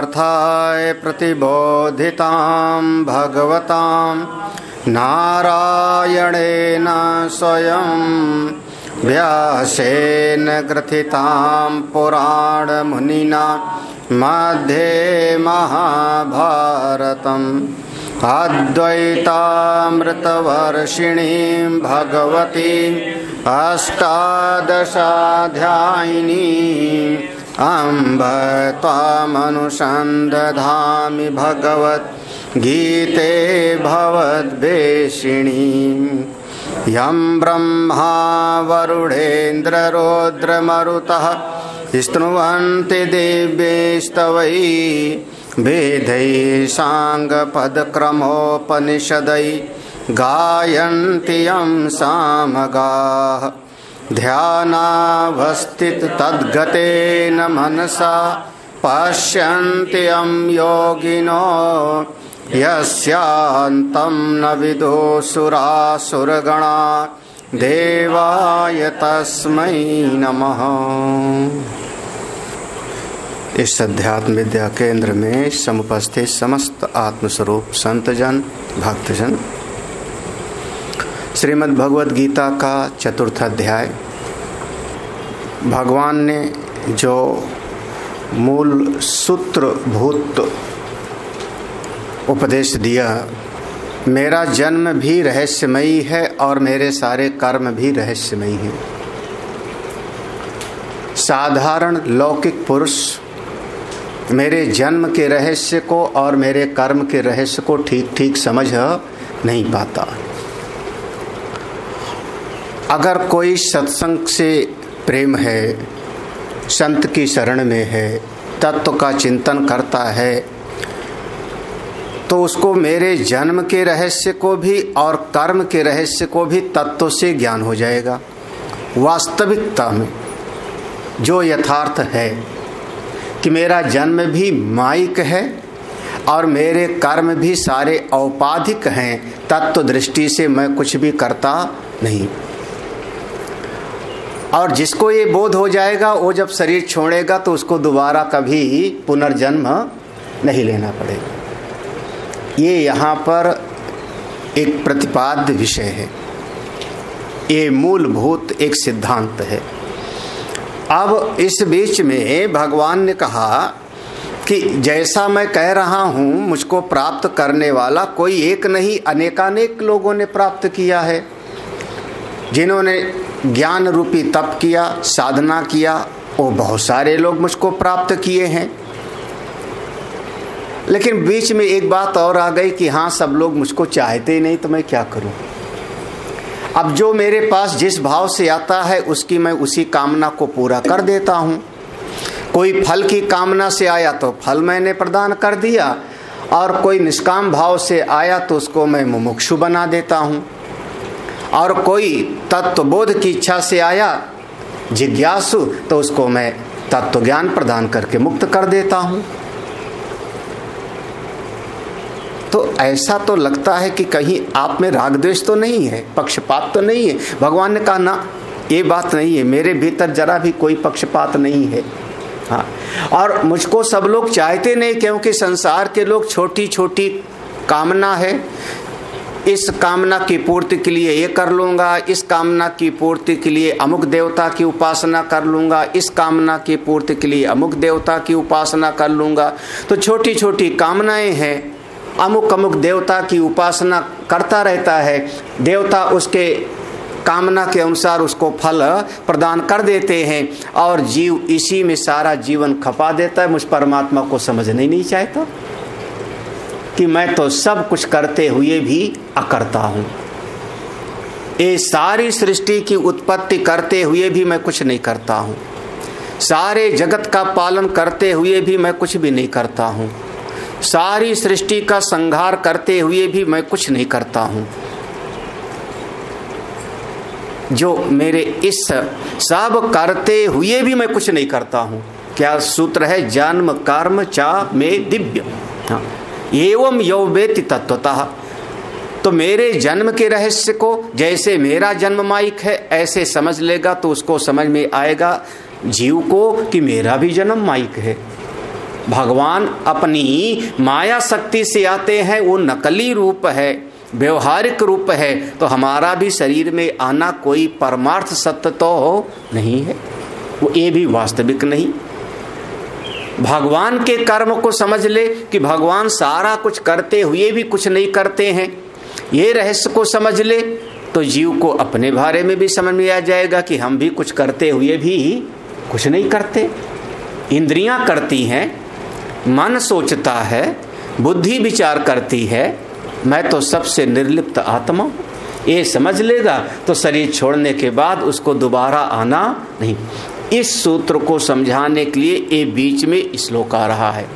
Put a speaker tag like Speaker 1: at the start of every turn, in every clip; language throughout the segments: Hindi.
Speaker 1: पार्थाय प्रतिबोधितां भगवतां नारायणेन स्वयं व्यासेन ग्रथितां पुराणमुनिना मध्ये महाभारतम् अद्वैतामृतवर्षिणीं भगवतीं अष्टादशाध्यायिनीं अम्ब त्वामनुसन्दधामि भगवद्गीते भवद्वेषिणीं यं ब्रह्मा वरुणेन्द्ररुद्रमरुतः स्तुवन्ति दिव्यैस्तवैः वेदैः साङ्गपदक्रमोपनिषदैः गायन्ति यं सामगाः ध्यानावस्थिततद्गतेन मनसा पश्यन्ति यं योगिनो यस्यान्तं न विदुषुरासुरगणा देवाय तस्मै नमः। इस अध्यात्म विद्या केंद्र में समुपस्थित समस्त आत्मस्वरूप संतजन भक्तजन, श्रीमद् भगवद गीता का चतुर्थ अध्याय। भगवान ने जो मूल सूत्रभूत उपदेश दिया, मेरा जन्म भी रहस्यमयी है और मेरे सारे कर्म भी रहस्यमयी हैं। साधारण लौकिक पुरुष मेरे जन्म के रहस्य को और मेरे कर्म के रहस्य को ठीक ठीक समझ नहीं पाता। अगर कोई सत्संग से प्रेम है, संत की शरण में है, तत्व का चिंतन करता है, तो उसको मेरे जन्म के रहस्य को भी और कर्म के रहस्य को भी तत्व से ज्ञान हो जाएगा। वास्तविकता में जो यथार्थ है कि मेरा जन्म भी मायिक है और मेरे कर्म भी सारे औपाधिक हैं, तत्व दृष्टि से मैं कुछ भी करता नहीं। और जिसको ये बोध हो जाएगा, वो जब शरीर छोड़ेगा तो उसको दोबारा कभी पुनर्जन्म नहीं लेना पड़ेगा। ये यहाँ पर एक प्रतिपाद्य विषय है, ये मूलभूत एक सिद्धांत है। अब इस बीच में भगवान ने कहा कि जैसा मैं कह रहा हूँ, मुझको प्राप्त करने वाला कोई एक नहीं, अनेकानेक लोगों ने प्राप्त किया है। जिन्होंने ज्ञान रूपी तप किया, साधना किया, वो बहुत सारे लोग मुझको प्राप्त किए हैं। लेकिन बीच में एक बात और आ गई कि हाँ, सब लोग मुझको चाहते ही नहीं, तो मैं क्या करूं। अब जो मेरे पास जिस भाव से आता है उसकी मैं उसी कामना को पूरा कर देता हूं। कोई फल की कामना से आया तो फल मैंने प्रदान कर दिया, और कोई निष्काम भाव से आया तो उसको मैं मुमुक्षु बना देता हूं। और कोई तत्वबोध की इच्छा से आया, जिज्ञासु, तो उसको मैं तत्व ज्ञान प्रदान करके मुक्त कर देता हूं। तो ऐसा तो लगता है कि कहीं आप में राग द्वेष तो नहीं है, पक्षपात तो नहीं है। भगवान ने कहा ना, ये बात नहीं है, मेरे भीतर जरा भी कोई पक्षपात नहीं है। हाँ, और मुझको सब लोग चाहते नहीं, क्योंकि संसार के लोग छोटी छोटी कामना है, इस कामना की पूर्ति के लिए ये कर लूँगा, इस कामना की पूर्ति के लिए अमुक देवता की उपासना कर लूँगा, इस कामना की पूर्ति के लिए अमुक देवता की उपासना कर लूँगा। तो छोटी छोटी कामनाएं हैं, अमुक अमुक देवता की उपासना करता रहता है, देवता उसके कामना के अनुसार उसको फल प्रदान कर देते हैं, और जीव इसी में सारा जीवन खपा देता है। मुझ परमात्मा को समझना ही नहीं चाहता कि मैं तो सब कुछ करते हुए भी अकर्ता हूँ। ये सारी सृष्टि की उत्पत्ति करते हुए भी मैं कुछ नहीं करता हूँ, सारे जगत का पालन करते हुए भी मैं कुछ भी नहीं करता हूँ, सारी सृष्टि का संहार करते हुए भी मैं कुछ नहीं करता हूँ। जो मेरे इस सब करते हुए भी मैं कुछ नहीं करता हूँ। क्या सूत्र है? जन्म कर्म चा में दिव्य। हाँ, एवं यो वेति तत्वतः। तो मेरे जन्म के रहस्य को, जैसे मेरा जन्म माइक है, ऐसे समझ लेगा तो उसको समझ में आएगा जीव को कि मेरा भी जन्म माइक है। भगवान अपनी माया शक्ति से आते हैं, वो नकली रूप है, व्यवहारिक रूप है। तो हमारा भी शरीर में आना कोई परमार्थ सत्य तो नहीं है, वो ये भी वास्तविक नहीं। भगवान के कर्म को समझ ले कि भगवान सारा कुछ करते हुए भी कुछ नहीं करते हैं, ये रहस्य को समझ ले तो जीव को अपने बारे में भी समझ में आ जाएगा कि हम भी कुछ करते हुए भी कुछ नहीं करते। इंद्रियां करती हैं, मन सोचता है, बुद्धि विचार करती है, मैं तो सबसे निर्लिप्त आत्मा हूं। ये समझ लेगा तो शरीर छोड़ने के बाद उसको दोबारा आना नहीं। इस सूत्र को समझाने के लिए ये बीच में श्लोक आ रहा है।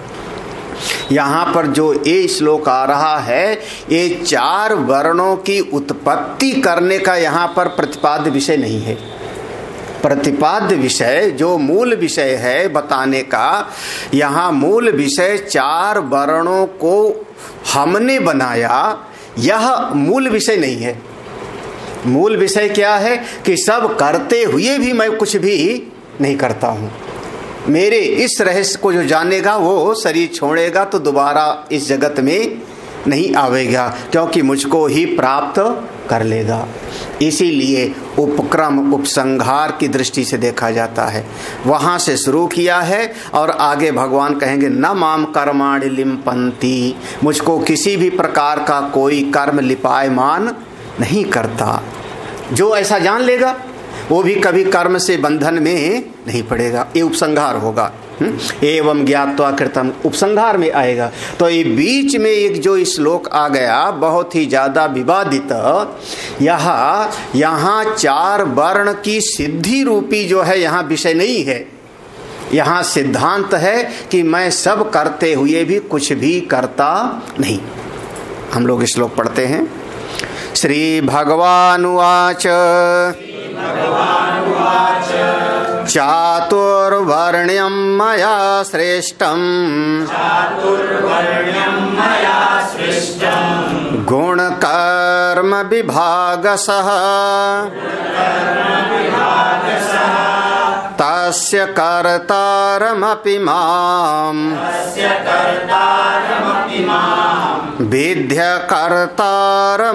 Speaker 1: यहाँ पर जो ये श्लोक आ रहा है, ये 4 वर्णों की उत्पत्ति करने का यहाँ पर प्रतिपाद्य विषय नहीं है। प्रतिपाद्य विषय जो मूल विषय है बताने का, यहाँ मूल विषय 4 वर्णों को हमने बनाया, यह मूल विषय नहीं है। मूल विषय क्या है कि सब करते हुए भी मैं कुछ भी नहीं करता हूँ। मेरे इस रहस्य को जो जानेगा वो शरीर छोड़ेगा तो दोबारा इस जगत में नहीं आवेगा, क्योंकि मुझको ही प्राप्त कर लेगा। इसीलिए उपक्रम उपसंहार की दृष्टि से देखा जाता है। वहाँ से शुरू किया है और आगे भगवान कहेंगे न माम कर्माणि लिम्पन्ति, मुझको किसी भी प्रकार का कोई कर्म लिपायमान नहीं करता। जो ऐसा जान लेगा वो भी कभी कर्म से बंधन में नहीं पड़ेगा। ये उपसंहार होगा। एवं ज्ञात्वा कृतम उपसंहार में आएगा। तो ये बीच में एक जो श्लोक आ गया बहुत ही ज्यादा विवादित, यहाँ 4 वर्ण की सिद्धि रूपी जो है यहाँ विषय नहीं है। यहाँ सिद्धांत है कि मैं सब करते हुए भी कुछ भी करता नहीं। हम लोग श्लोक पढ़ते हैं। श्री भगवानुवाच चातुर्वर्ण्यं मया सृष्टं गुणकर्म विभागशः तस्य कर्तारमपि मां विद्य कर्तारमव्ययम्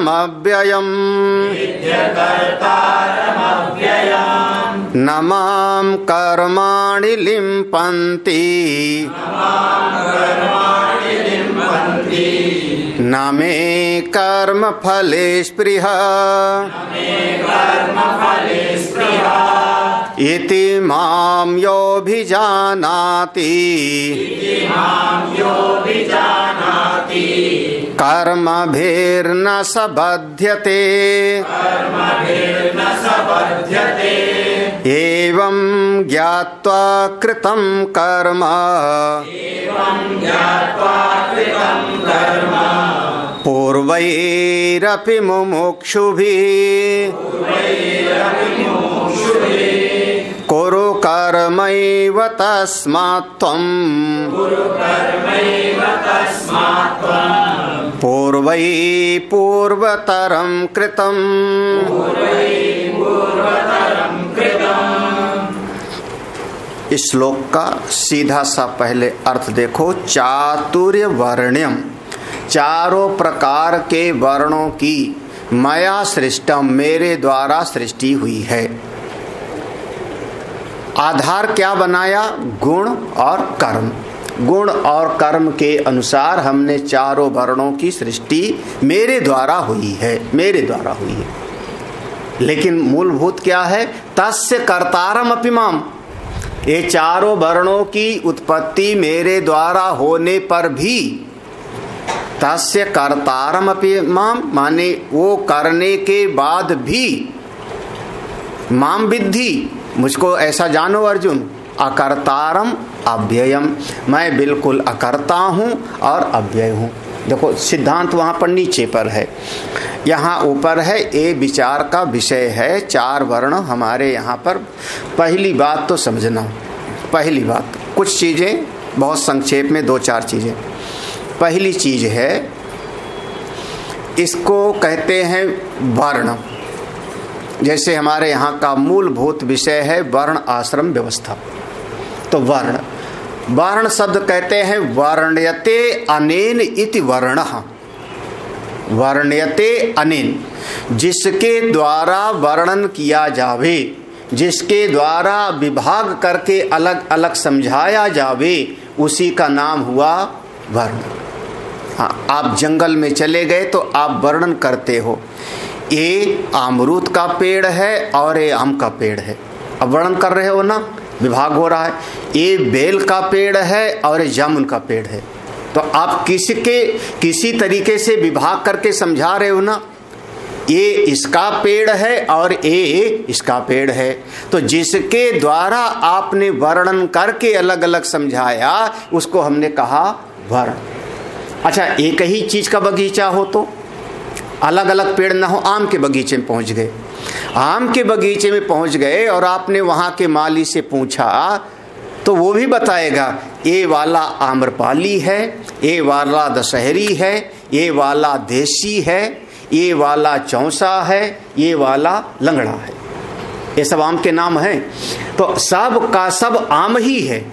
Speaker 1: न मां कर्माणि लिम्पन्ति न मे कर्म फले स्पृहा इति मां योऽभिजानाति कर्मभिर्न स बध्यते एवं ज्ञात्वा कृतं कर्म पूर्वैरपि मुमुक्षुभिः कुरु कर्मैव तस्मात् त्वं पूर्वतरं कृतम्। इस श्लोक का सीधा सा पहले अर्थ देखो। चातुर्य वर्ण्यम, चारों प्रकार के वर्णों की मया सृष्टम, मेरे द्वारा सृष्टि हुई है। आधार क्या बनाया? गुण और कर्म। गुण और कर्म के अनुसार हमने चारों वर्णों की सृष्टि मेरे द्वारा हुई है, मेरे द्वारा हुई है। लेकिन मूलभूत क्या है? तस्य कर्तारम अपि माम, ये चारों वर्णों की उत्पत्ति मेरे द्वारा होने पर भी तस्य कर्तारम अपि माम, माने वो करने के बाद भी माम विद्धि, मुझको ऐसा जानो अर्जुन, अकर्तारम अव्ययम, मैं बिल्कुल अकर्ता हूँ और अव्यय हूँ। देखो सिद्धांत वहाँ पर नीचे पर है, यहाँ ऊपर है। ये विचार का विषय है। 4 वर्ण हमारे यहाँ पर। पहली बात तो समझना, पहली बात कुछ चीज़ें बहुत संक्षेप में 2-4 चीज़ें। पहली चीज़ है, इसको कहते हैं वर्ण। जैसे हमारे यहाँ का मूलभूत विषय है वर्ण आश्रम व्यवस्था। तो वर्ण, वर्ण शब्द कहते हैं वर्ण्यते अनेन इति वर्णः। वर्ण्यते अनेन, जिसके द्वारा वर्णन किया जावे, जिसके द्वारा विभाग करके अलग अलग समझाया जावे, उसी का नाम हुआ वर्ण। हाँ, आप जंगल में चले गए तो आप वर्णन करते हो, ये अमरूद का पेड़ है और ये आम का पेड़ है, अब वर्णन कर रहे हो ना, विभाग हो रहा है। ये बेल का पेड़ है और ये जामुन का पेड़ है, तो आप किसी तरीके से विभाग करके समझा रहे हो ना, ये इसका पेड़ है और ये इसका पेड़ है। तो जिसके द्वारा आपने वर्णन करके अलग अलग समझाया, उसको हमने कहा वर्ण। अच्छा, एक ही चीज का बगीचा हो तो अलग अलग पेड़ ना हो, आम के बगीचे में पहुंच गए, आम के बगीचे में पहुंच गए और आपने वहां के माली से पूछा तो वो भी बताएगा ये वाला आम्रपाली है, ये वाला दशहरी है, ये वाला देसी है, ये वाला चौसा है, ये वाला लंगड़ा है। ये सब आम के नाम हैं। तो सब का सब आम ही है।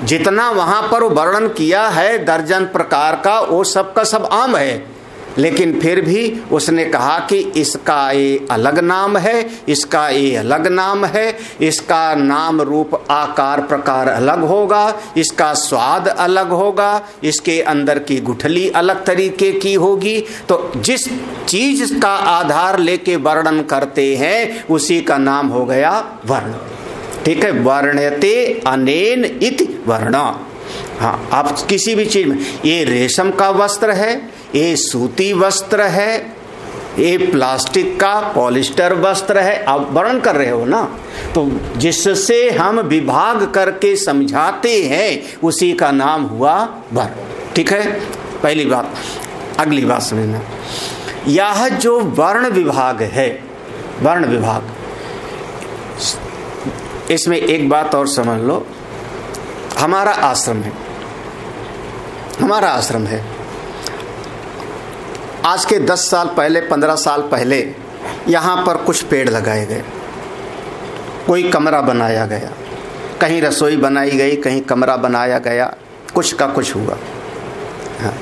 Speaker 1: जितना वहां पर वर्णन किया है दर्जन प्रकार का, वो सब का सब आम है। लेकिन फिर भी उसने कहा कि इसका ये अलग नाम है, इसका ये अलग नाम है, इसका नाम रूप आकार प्रकार अलग होगा, इसका स्वाद अलग होगा, इसके अंदर की गुठली अलग तरीके की होगी। तो जिस चीज का आधार लेके वर्णन करते हैं उसी का नाम हो गया वर्ण। ठीक है, वर्ण्यते अनेन इति वर्णा। हाँ, आप किसी भी चीज में, ये रेशम का वस्त्र है, ये सूती वस्त्र है, ये प्लास्टिक का पॉलिस्टर वस्त्र है, आप वर्णन कर रहे हो ना, तो जिससे हम विभाग करके समझाते हैं उसी का नाम हुआ वर्ण। ठीक है, पहली बात। अगली बात सुनना, यह जो वर्ण विभाग है, वर्ण विभाग, इसमें एक बात और समझ लो, हमारा आश्रम है, हमारा आश्रम है। आज के 10 साल पहले, 15 साल पहले यहाँ पर कुछ पेड़ लगाए गए, कोई कमरा बनाया गया, कहीं रसोई बनाई गई, कहीं कमरा बनाया गया, कुछ का कुछ हुआ। हाँ।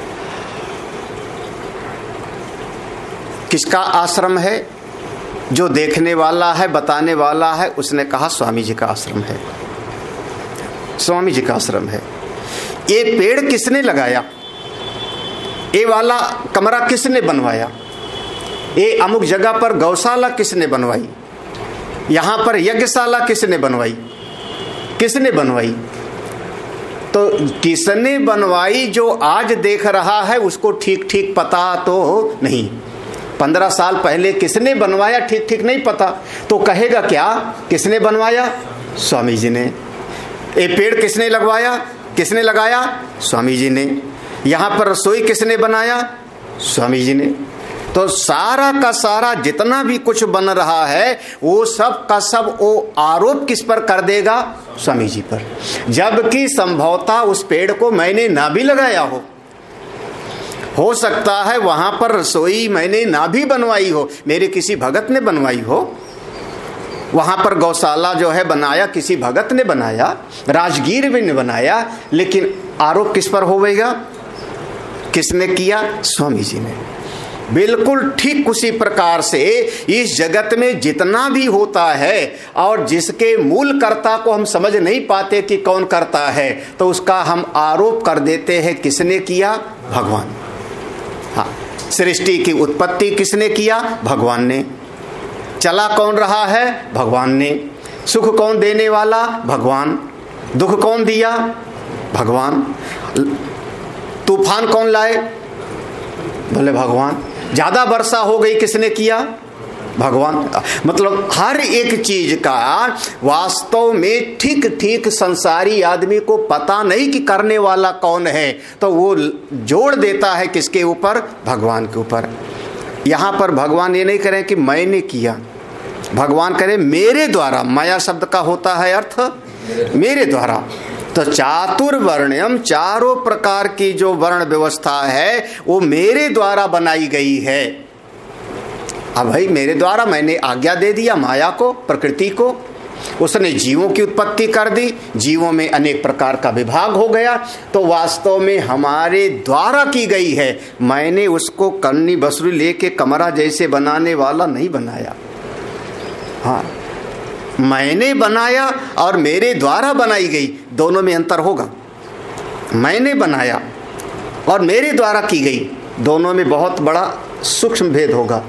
Speaker 1: किसका आश्रम है? जो देखने वाला है, बताने वाला है, उसने कहा स्वामी जी का आश्रम है, स्वामी जी का आश्रम है। ये पेड़ किसने लगाया? ये वाला कमरा किसने बनवाया? ये अमुक जगह पर गौशाला किसने बनवाई? यहाँ पर यज्ञशाला किसने बनवाई? किसने बनवाई? तो किसने बनवाई जो आज देख रहा है उसको ठीक ठीक पता तो नहीं। 15 साल पहले किसने बनवाया ठीक ठीक नहीं पता, तो कहेगा क्या किसने बनवाया? स्वामी जी ने। ये पेड़ किसने लगवाया? किसने लगाया? स्वामी जी ने। यहाँ पर रसोई किसने बनाया? स्वामी जी ने। तो सारा का सारा जितना भी कुछ बन रहा है वो सब का सब वो आरोप किस पर कर देगा? स्वामी जी पर। जबकि संभवतः उस पेड़ को मैंने ना भी लगाया हो सकता है वहां पर रसोई मैंने ना भी बनवाई हो, मेरे किसी भगत ने बनवाई हो, वहां पर गौशाला जो है बनाया किसी भगत ने बनाया, राजगीर भी ने बनाया, लेकिन आरोप किस पर होगा? किसने किया? स्वामी जी ने। बिल्कुल ठीक उसी प्रकार से इस जगत में जितना भी होता है और जिसके मूल कर्ता को हम समझ नहीं पाते कि कौन करता है, तो उसका हम आरोप कर देते हैं किसने किया? भगवान। हाँ, सृष्टि की उत्पत्ति किसने किया? भगवान ने। चला कौन रहा है? भगवान ने। सुख कौन देने वाला? भगवान। दुख कौन दिया? भगवान। तूफान कौन लाए? बोले भगवान। ज्यादा वर्षा हो गई किसने किया? भगवान। मतलब हर एक चीज का वास्तव में ठीक ठीक संसारी आदमी को पता नहीं कि करने वाला कौन है, तो वो जोड़ देता है किसके ऊपर? भगवान के ऊपर। यहाँ पर भगवान ये नहीं करें कि मैंने किया, भगवान करे मेरे द्वारा। माया शब्द का होता है अर्थ मेरे द्वारा। तो चातुर्वर्ण्यम, चारों प्रकार की जो वर्ण व्यवस्था है वो मेरे द्वारा बनाई गई है। अब भाई मेरे द्वारा मैंने आज्ञा दे दिया माया को, प्रकृति को, उसने जीवों की उत्पत्ति कर दी, जीवों में अनेक प्रकार का विभाग हो गया, तो वास्तव में हमारे द्वारा की गई है। मैंने उसको कन्नी बसुरी लेके कमरा जैसे बनाने वाला नहीं बनाया। हाँ, मैंने बनाया और मेरे द्वारा बनाई गई, दोनों में अंतर होगा। मैंने बनाया और मेरे द्वारा की गई, दोनों में बहुत बड़ा सूक्ष्म भेद होगा।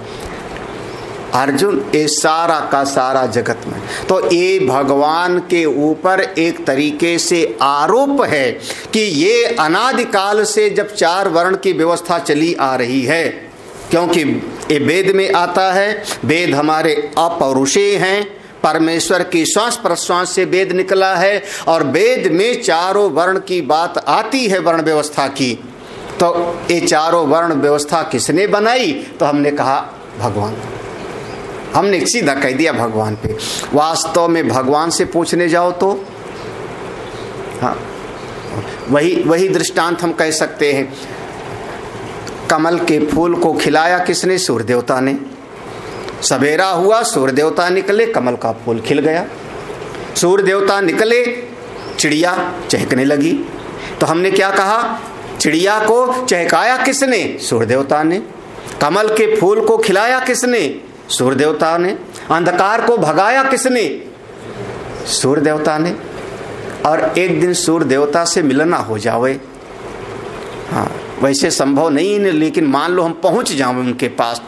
Speaker 1: अर्जुन, ये सारा का सारा जगत में, तो ये भगवान के ऊपर एक तरीके से आरोप है कि ये अनादिकाल से जब 4 वर्ण की व्यवस्था चली आ रही है, क्योंकि ये वेद में आता है, वेद हमारे अपौरुषेय हैं, परमेश्वर की श्वास प्रश्वास से वेद निकला है, और वेद में 4 वर्ण की बात आती है, वर्ण व्यवस्था की। तो ये 4 वर्ण व्यवस्था किसने बनाई? तो हमने कहा भगवान। हमने सीधा कह दिया भगवान पे। वास्तव में भगवान से पूछने जाओ तो हाँ, वही दृष्टांत हम कह सकते हैं। कमल के फूल को खिलाया किसने? सूर्य देवता ने। सवेरा हुआ, सूर्य देवता निकले, कमल का फूल खिल गया। सूर्य देवता निकले, चिड़िया चहकने लगी। तो हमने क्या कहा? चिड़िया को चहकाया किसने? सूर्य देवता ने। कमल के फूल को खिलाया किसने? सूर्य देवता ने। अंधकार को भगाया किसने? सूर्य देवता ने। और एक दिन सूर्य देवता से मिलना हो जावे, हाँ वैसे संभव नहीं है, लेकिन मान लो हम पहुंच जाओ उनके पास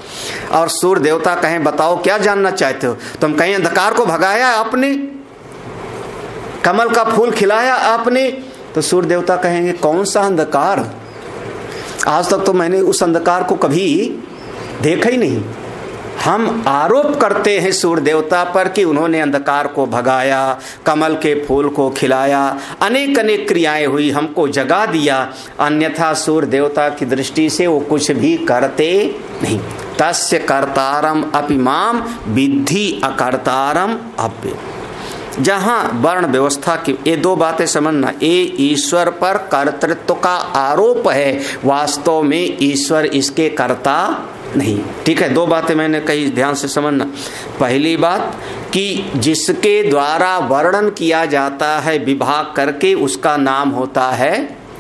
Speaker 1: और सूर्य देवता कहें बताओ क्या जानना चाहते हो? तुम कहें अंधकार को भगाया आपने, कमल का फूल खिलाया आपने, तो सूर्य देवता कहेंगे कौन सा अंधकार? आज तक तो मैंने उस अंधकार को कभी देखा ही नहीं। हम आरोप करते हैं सूर्य देवता पर कि उन्होंने अंधकार को भगाया, कमल के फूल को खिलाया, अनेक अनेक क्रियाएं हुई, हमको जगा दिया। अन्यथा सूर्य देवता की दृष्टि से वो कुछ भी करते नहीं। तस्य कर्तारम अपि माम विद्धि अकर्तारम अव्य। जहाँ वर्ण व्यवस्था की ये 2 बातें समझना, ये ईश्वर पर कर्तृत्व का आरोप है, वास्तव में ईश्वर इसके कर्ता नहीं। ठीक है, 2 बातें मैंने कही, ध्यान से समझना। पहली बात कि जिसके द्वारा वर्णन किया जाता है विभाग करके, उसका नाम होता है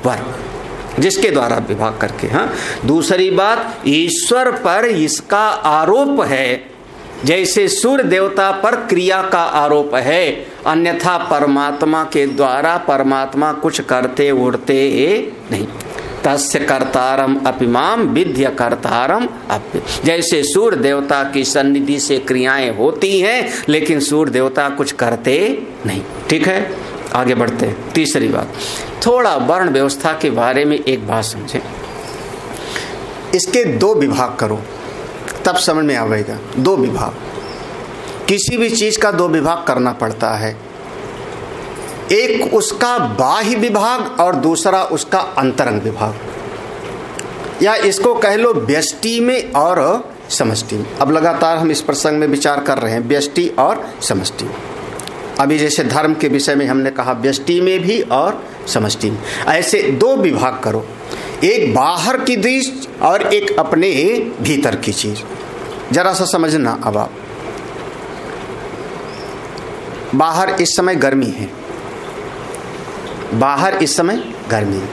Speaker 1: वर्ण, जिसके द्वारा विभाग करके। हाँ, दूसरी बात, ईश्वर पर इसका आरोप है, जैसे सूर्य देवता पर क्रिया का आरोप है, अन्यथा परमात्मा के द्वारा परमात्मा कुछ करते उड़ते नहीं। तस्य कर्तारम अपि माम विद्य कर्तारम अप्य। जैसे सूर्य देवता की सन्निधि से क्रियाएं होती हैं, लेकिन सूर्य देवता कुछ करते नहीं। ठीक है, आगे बढ़ते हैं। तीसरी बात, थोड़ा वर्ण व्यवस्था के बारे में एक बात समझें। इसके 2 विभाग करो तब समझ में आएगा। 2 विभाग, किसी भी चीज का 2 विभाग करना पड़ता है। एक उसका बाह्य विभाग और दूसरा उसका अंतरंग विभाग, या इसको कह लो व्यष्टि में और समष्टि में। अब लगातार हम इस प्रसंग में विचार कर रहे हैं, व्यष्टि और समष्टि में। अभी जैसे धर्म के विषय में हमने कहा व्यष्टि में भी और समष्टि में। ऐसे 2 विभाग करो, एक बाहर की चीज और एक अपने भीतर की चीज। जरा सा समझना। अब आप बाहर इस समय गर्मी है, बाहर इस समय गर्मी है,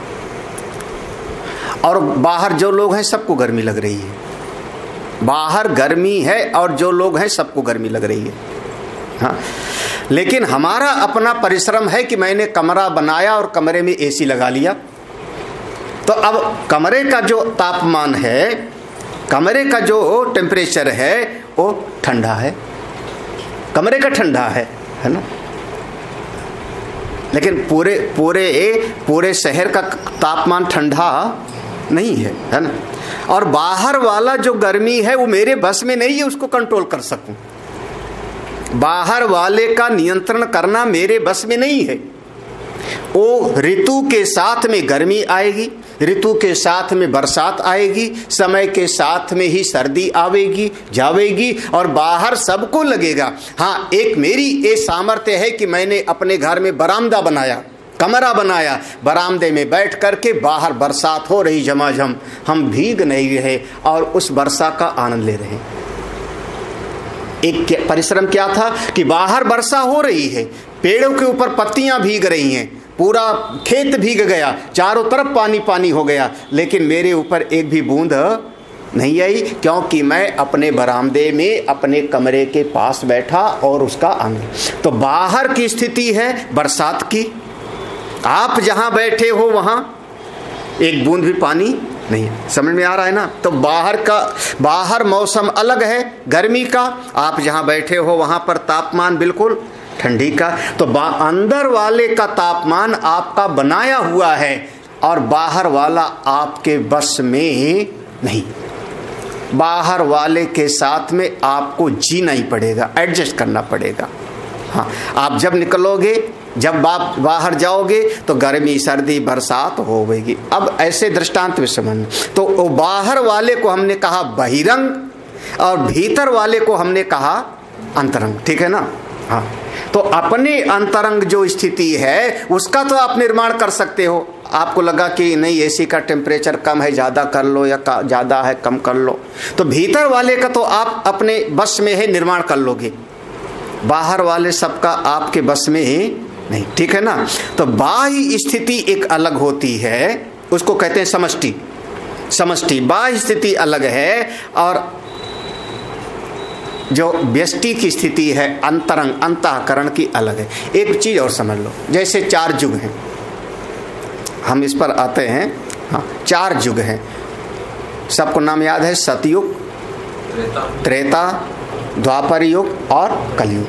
Speaker 1: और बाहर जो लोग हैं सबको गर्मी लग रही है। बाहर गर्मी है और जो लोग हैं सबको गर्मी लग रही है। हाँ, लेकिन हमारा अपना परिश्रम है कि मैंने कमरा बनाया और कमरे में एसी लगा लिया। तो अब कमरे का जो तापमान है, कमरे का जो टेम्परेचर है वो ठंडा है, कमरे का ठंडा है ना। लेकिन पूरे शहर का तापमान ठंडा नहीं है ना। और बाहर वाला जो गर्मी है वो मेरे बस में नहीं है उसको कंट्रोल कर सकूं। बाहर वाले का नियंत्रण करना मेरे बस में नहीं है। वो ऋतु के साथ में गर्मी आएगी, ऋतु के साथ में बरसात आएगी, समय के साथ में ही सर्दी आवेगी जावेगी, और बाहर सबको लगेगा। हाँ, एक मेरी ये सामर्थ्य है कि मैंने अपने घर में बरामदा बनाया, कमरा बनाया, बरामदे में बैठ करके बाहर बरसात हो रही झमाझम, हम भीग नहीं रहे और उस वर्षा का आनंद ले रहे हैं। एक परिश्रम क्या था कि बाहर वर्षा हो रही है, पेड़ों के ऊपर पत्तियां भीग रही हैं, पूरा खेत भीग गया, चारों तरफ पानी पानी हो गया, लेकिन मेरे ऊपर एक भी बूंद नहीं आई, क्योंकि मैं अपने बरामदे में अपने कमरे के पास बैठा और उसका अंग। तो बाहर की स्थिति है बरसात की, आप जहां बैठे हो वहां एक बूंद भी पानी नहीं। समझ में आ रहा है ना? तो बाहर मौसम अलग है गर्मी का, आप जहां बैठे हो वहां पर तापमान बिल्कुल ठंडी का। तो अंदर वाले का तापमान आपका बनाया हुआ है और बाहर वाला आपके बस में नहीं। बाहर वाले के साथ में आपको जीना ही पड़ेगा, एडजस्ट करना पड़ेगा। हाँ, आप जब निकलोगे, जब आप बाहर जाओगे तो गर्मी सर्दी बरसात होगी। अब ऐसे दृष्टांत में समझना, तो वो बाहर वाले को हमने कहा बहिरंग और भीतर वाले को हमने कहा अंतरंग, ठीक है ना? हाँ, तो अपने अंतरंग जो स्थिति है उसका तो आप निर्माण कर सकते हो। आपको लगा कि नहीं एसी का टेम्परेचर कम है, ज़्यादा कर लो, या ज़्यादा है कम कर लो, तो भीतर वाले का तो आप अपने बस में है, निर्माण कर लोगे। बाहर वाले सबका आपके बस में ही नहीं, ठीक है ना? तो बाह्य स्थिति एक अलग होती है, उसको कहते हैं समष्टि। समष्टि बाह्य स्थिति अलग है, और जो व्यष्टि की स्थिति है अंतरंग अंतःकरण की अलग है। एक चीज और समझ लो, जैसे 4 युग हैं, हम इस पर आते हैं। हाँ, 4 युग हैं, सबको नाम याद है, सतयुग, त्रेता, द्वापर युग और कलयुग।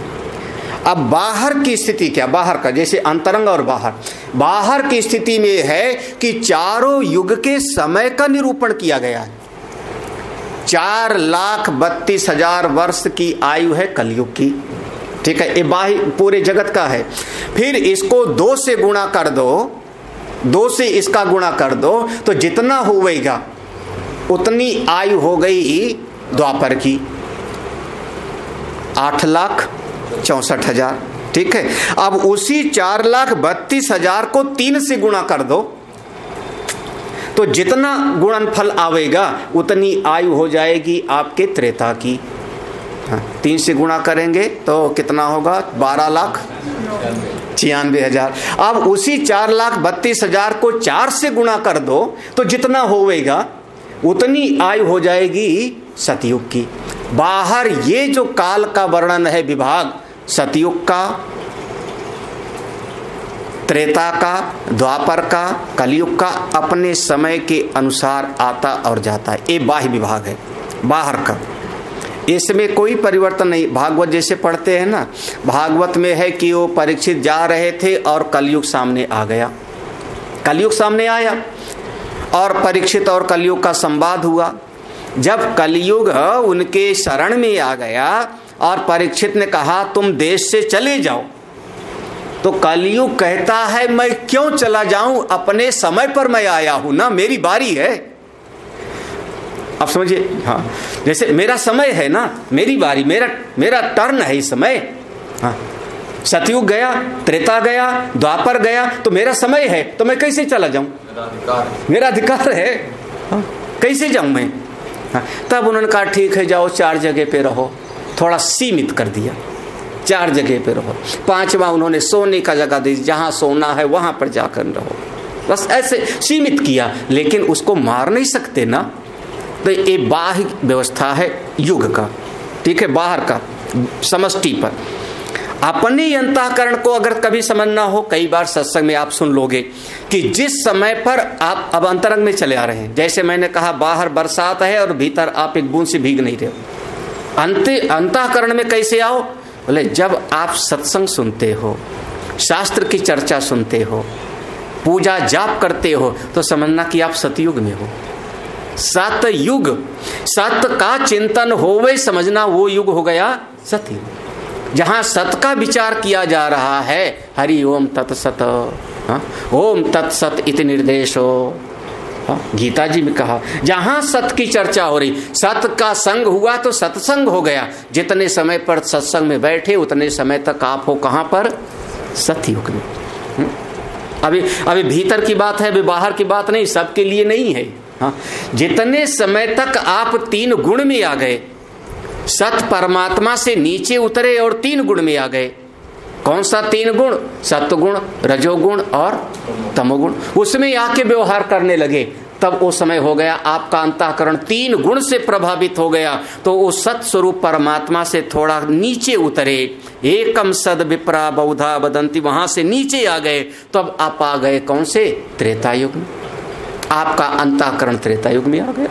Speaker 1: अब बाहर की स्थिति क्या? बाहर का जैसे अंतरंग और बाहर की स्थिति में है कि चारों युग के समय का निरूपण किया गया है। 4,32,000 वर्ष की आयु है कलयुग की, ठीक है? ये बाह्य पूरे जगत का है। फिर इसको 2 से गुणा कर दो, 2 से इसका गुणा कर दो, तो जितना होगा उतनी आयु हो गई द्वापर की, 8,64,000, ठीक है? अब उसी 4,32,000 को 3 से गुणा कर दो, तो जितना गुणनफल आवेगा उतनी आयु हो जाएगी आपके त्रेता की। 3 से गुणा करेंगे तो कितना होगा? 12,96,000। अब उसी 4,32,000 को 4 से गुणा कर दो, तो जितना होवेगा उतनी आयु हो जाएगी सतयुग की। बाहर ये जो काल का वर्णन है विभाग, सतयुग का, त्रेता का, द्वापर का, कलयुग का, अपने समय के अनुसार आता और जाता है। ये बाह्य विभाग है बाहर का, इसमें कोई परिवर्तन नहीं। भागवत जैसे पढ़ते हैं ना, भागवत में है कि वो परीक्षित जा रहे थे और कलयुग सामने आ गया, कलयुग सामने आया और परीक्षित और कलयुग का संवाद हुआ। जब कलयुग उनके शरण में आ गया और परीक्षित ने कहा तुम देश से चले जाओ, तो कलयुग कहता है मैं क्यों चला जाऊं, अपने समय पर मैं आया हूं ना, मेरी बारी है। अब समझिए, हाँ, जैसे मेरा समय है ना, मेरी बारी, मेरा टर्न है इस समय। हाँ, सतयुग गया, त्रेता गया, द्वापर गया, तो मेरा समय है, तो मैं कैसे चला जाऊं? मेरा अधिकार है। हाँ, कैसे जाऊं मैं? हाँ, तब उन्होंने कहा ठीक है जाओ 4 जगह पे रहो, थोड़ा सीमित कर दिया, 4 जगह पे रहो। 5वां उन्होंने सोने का जगह दी, जहां सोना है वहां पर जाकर रहो, बस ऐसे सीमित किया। लेकिन उसको मार नहीं सकते ना, तो ये बाह्य व्यवस्था है युग का, ठीक है? बाहर का समष्टि पर। अपने अंतःकरण को अगर कभी समझना हो, कई बार सत्संग में आप सुन लोगे कि जिस समय पर आप अब अंतरंग में चले आ रहे हैं, जैसे मैंने कहा बाहर बरसात है और भीतर आप एक बूंद से भीग नहीं रहे हो, अंतःकरण में कैसे आओ? बोले जब आप सत्संग सुनते हो, शास्त्र की चर्चा सुनते हो, पूजा जाप करते हो, तो समझना कि आप सतयुग में हो। सतयुग, सत्य का चिंतन होवे, समझना वो युग हो गया सतयुग, जहां सत का विचार किया जा रहा है। हरि ओम तत्सत, ओम तत्सत इति निर्देशो, गीता जी में कहा, जहां सत की चर्चा हो रही, सत का संग हुआ तो सत्संग हो गया। जितने समय पर सत्संग में बैठे उतने समय तक आप हो कहां पर? सतयुग में। अभी भीतर की बात है, अभी बाहर की बात नहीं, सबके लिए नहीं है। हाँ, जितने समय तक आप 3 गुण में आ गए, सत परमात्मा से नीचे उतरे और 3 गुण में आ गए। कौन सा 3 गुण? सत्वगुण, रजोगुण और तमोगुण। उसमें आके व्यवहार करने लगे, तब वो समय हो गया आपका अंतःकरण 3 गुण से प्रभावित हो गया। तो वो सत स्वरूप परमात्मा से थोड़ा नीचे उतरे। एकम सद विप्रा बहुधा वदंती, वहां से नीचे आ गए। तब आप आ गए कौन से? त्रेता युग में। आपका अंतःकरण त्रेता युग में आ गया।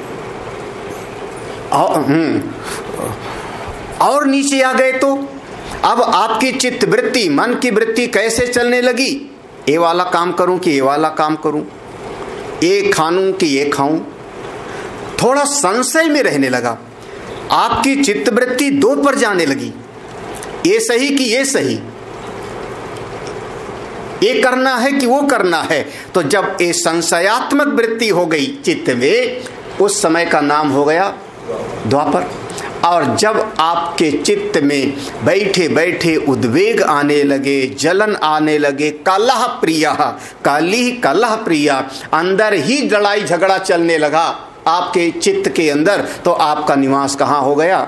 Speaker 1: और नीचे आ गए तो अब आपकी चित्त वृत्ति, मन की वृत्ति कैसे चलने लगी? ये वाला काम करूं कि ये वाला काम करूं, ये खाऊं कि ये खाऊं। थोड़ा संशय में रहने लगा। आपकी चित्त वृत्ति 2 पर जाने लगी, ये सही कि ये सही, ये करना है कि वो करना है। तो जब ये संशयात्मक वृत्ति हो गई चित्त में, उस समय का नाम हो गया द्वापर। और जब आपके चित्त में बैठे बैठे उद्वेग आने लगे, जलन आने लगे, कलह प्रिया, काली कलह प्रिया, अंदर ही लड़ाई झगड़ा चलने लगा आपके चित्त के अंदर, तो आपका निवास कहाँ हो गया?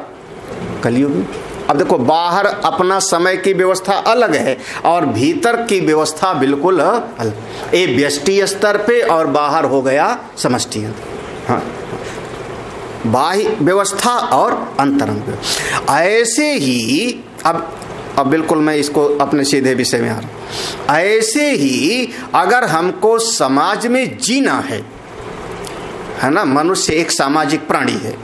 Speaker 1: कलयुग में। अब देखो, बाहर अपना समय की व्यवस्था अलग है और भीतर की व्यवस्था बिल्कुल अलग। ये व्यष्टि स्तर पे और बाहर हो गया समष्टि। हाँ, बाह्य व्यवस्था और अंतरंग। ऐसे ही अब बिल्कुल मैं इसको अपने सीधे विषय में आ रहा हूं। ऐसे ही अगर हमको समाज में जीना है ना, मनुष्य एक सामाजिक प्राणी है,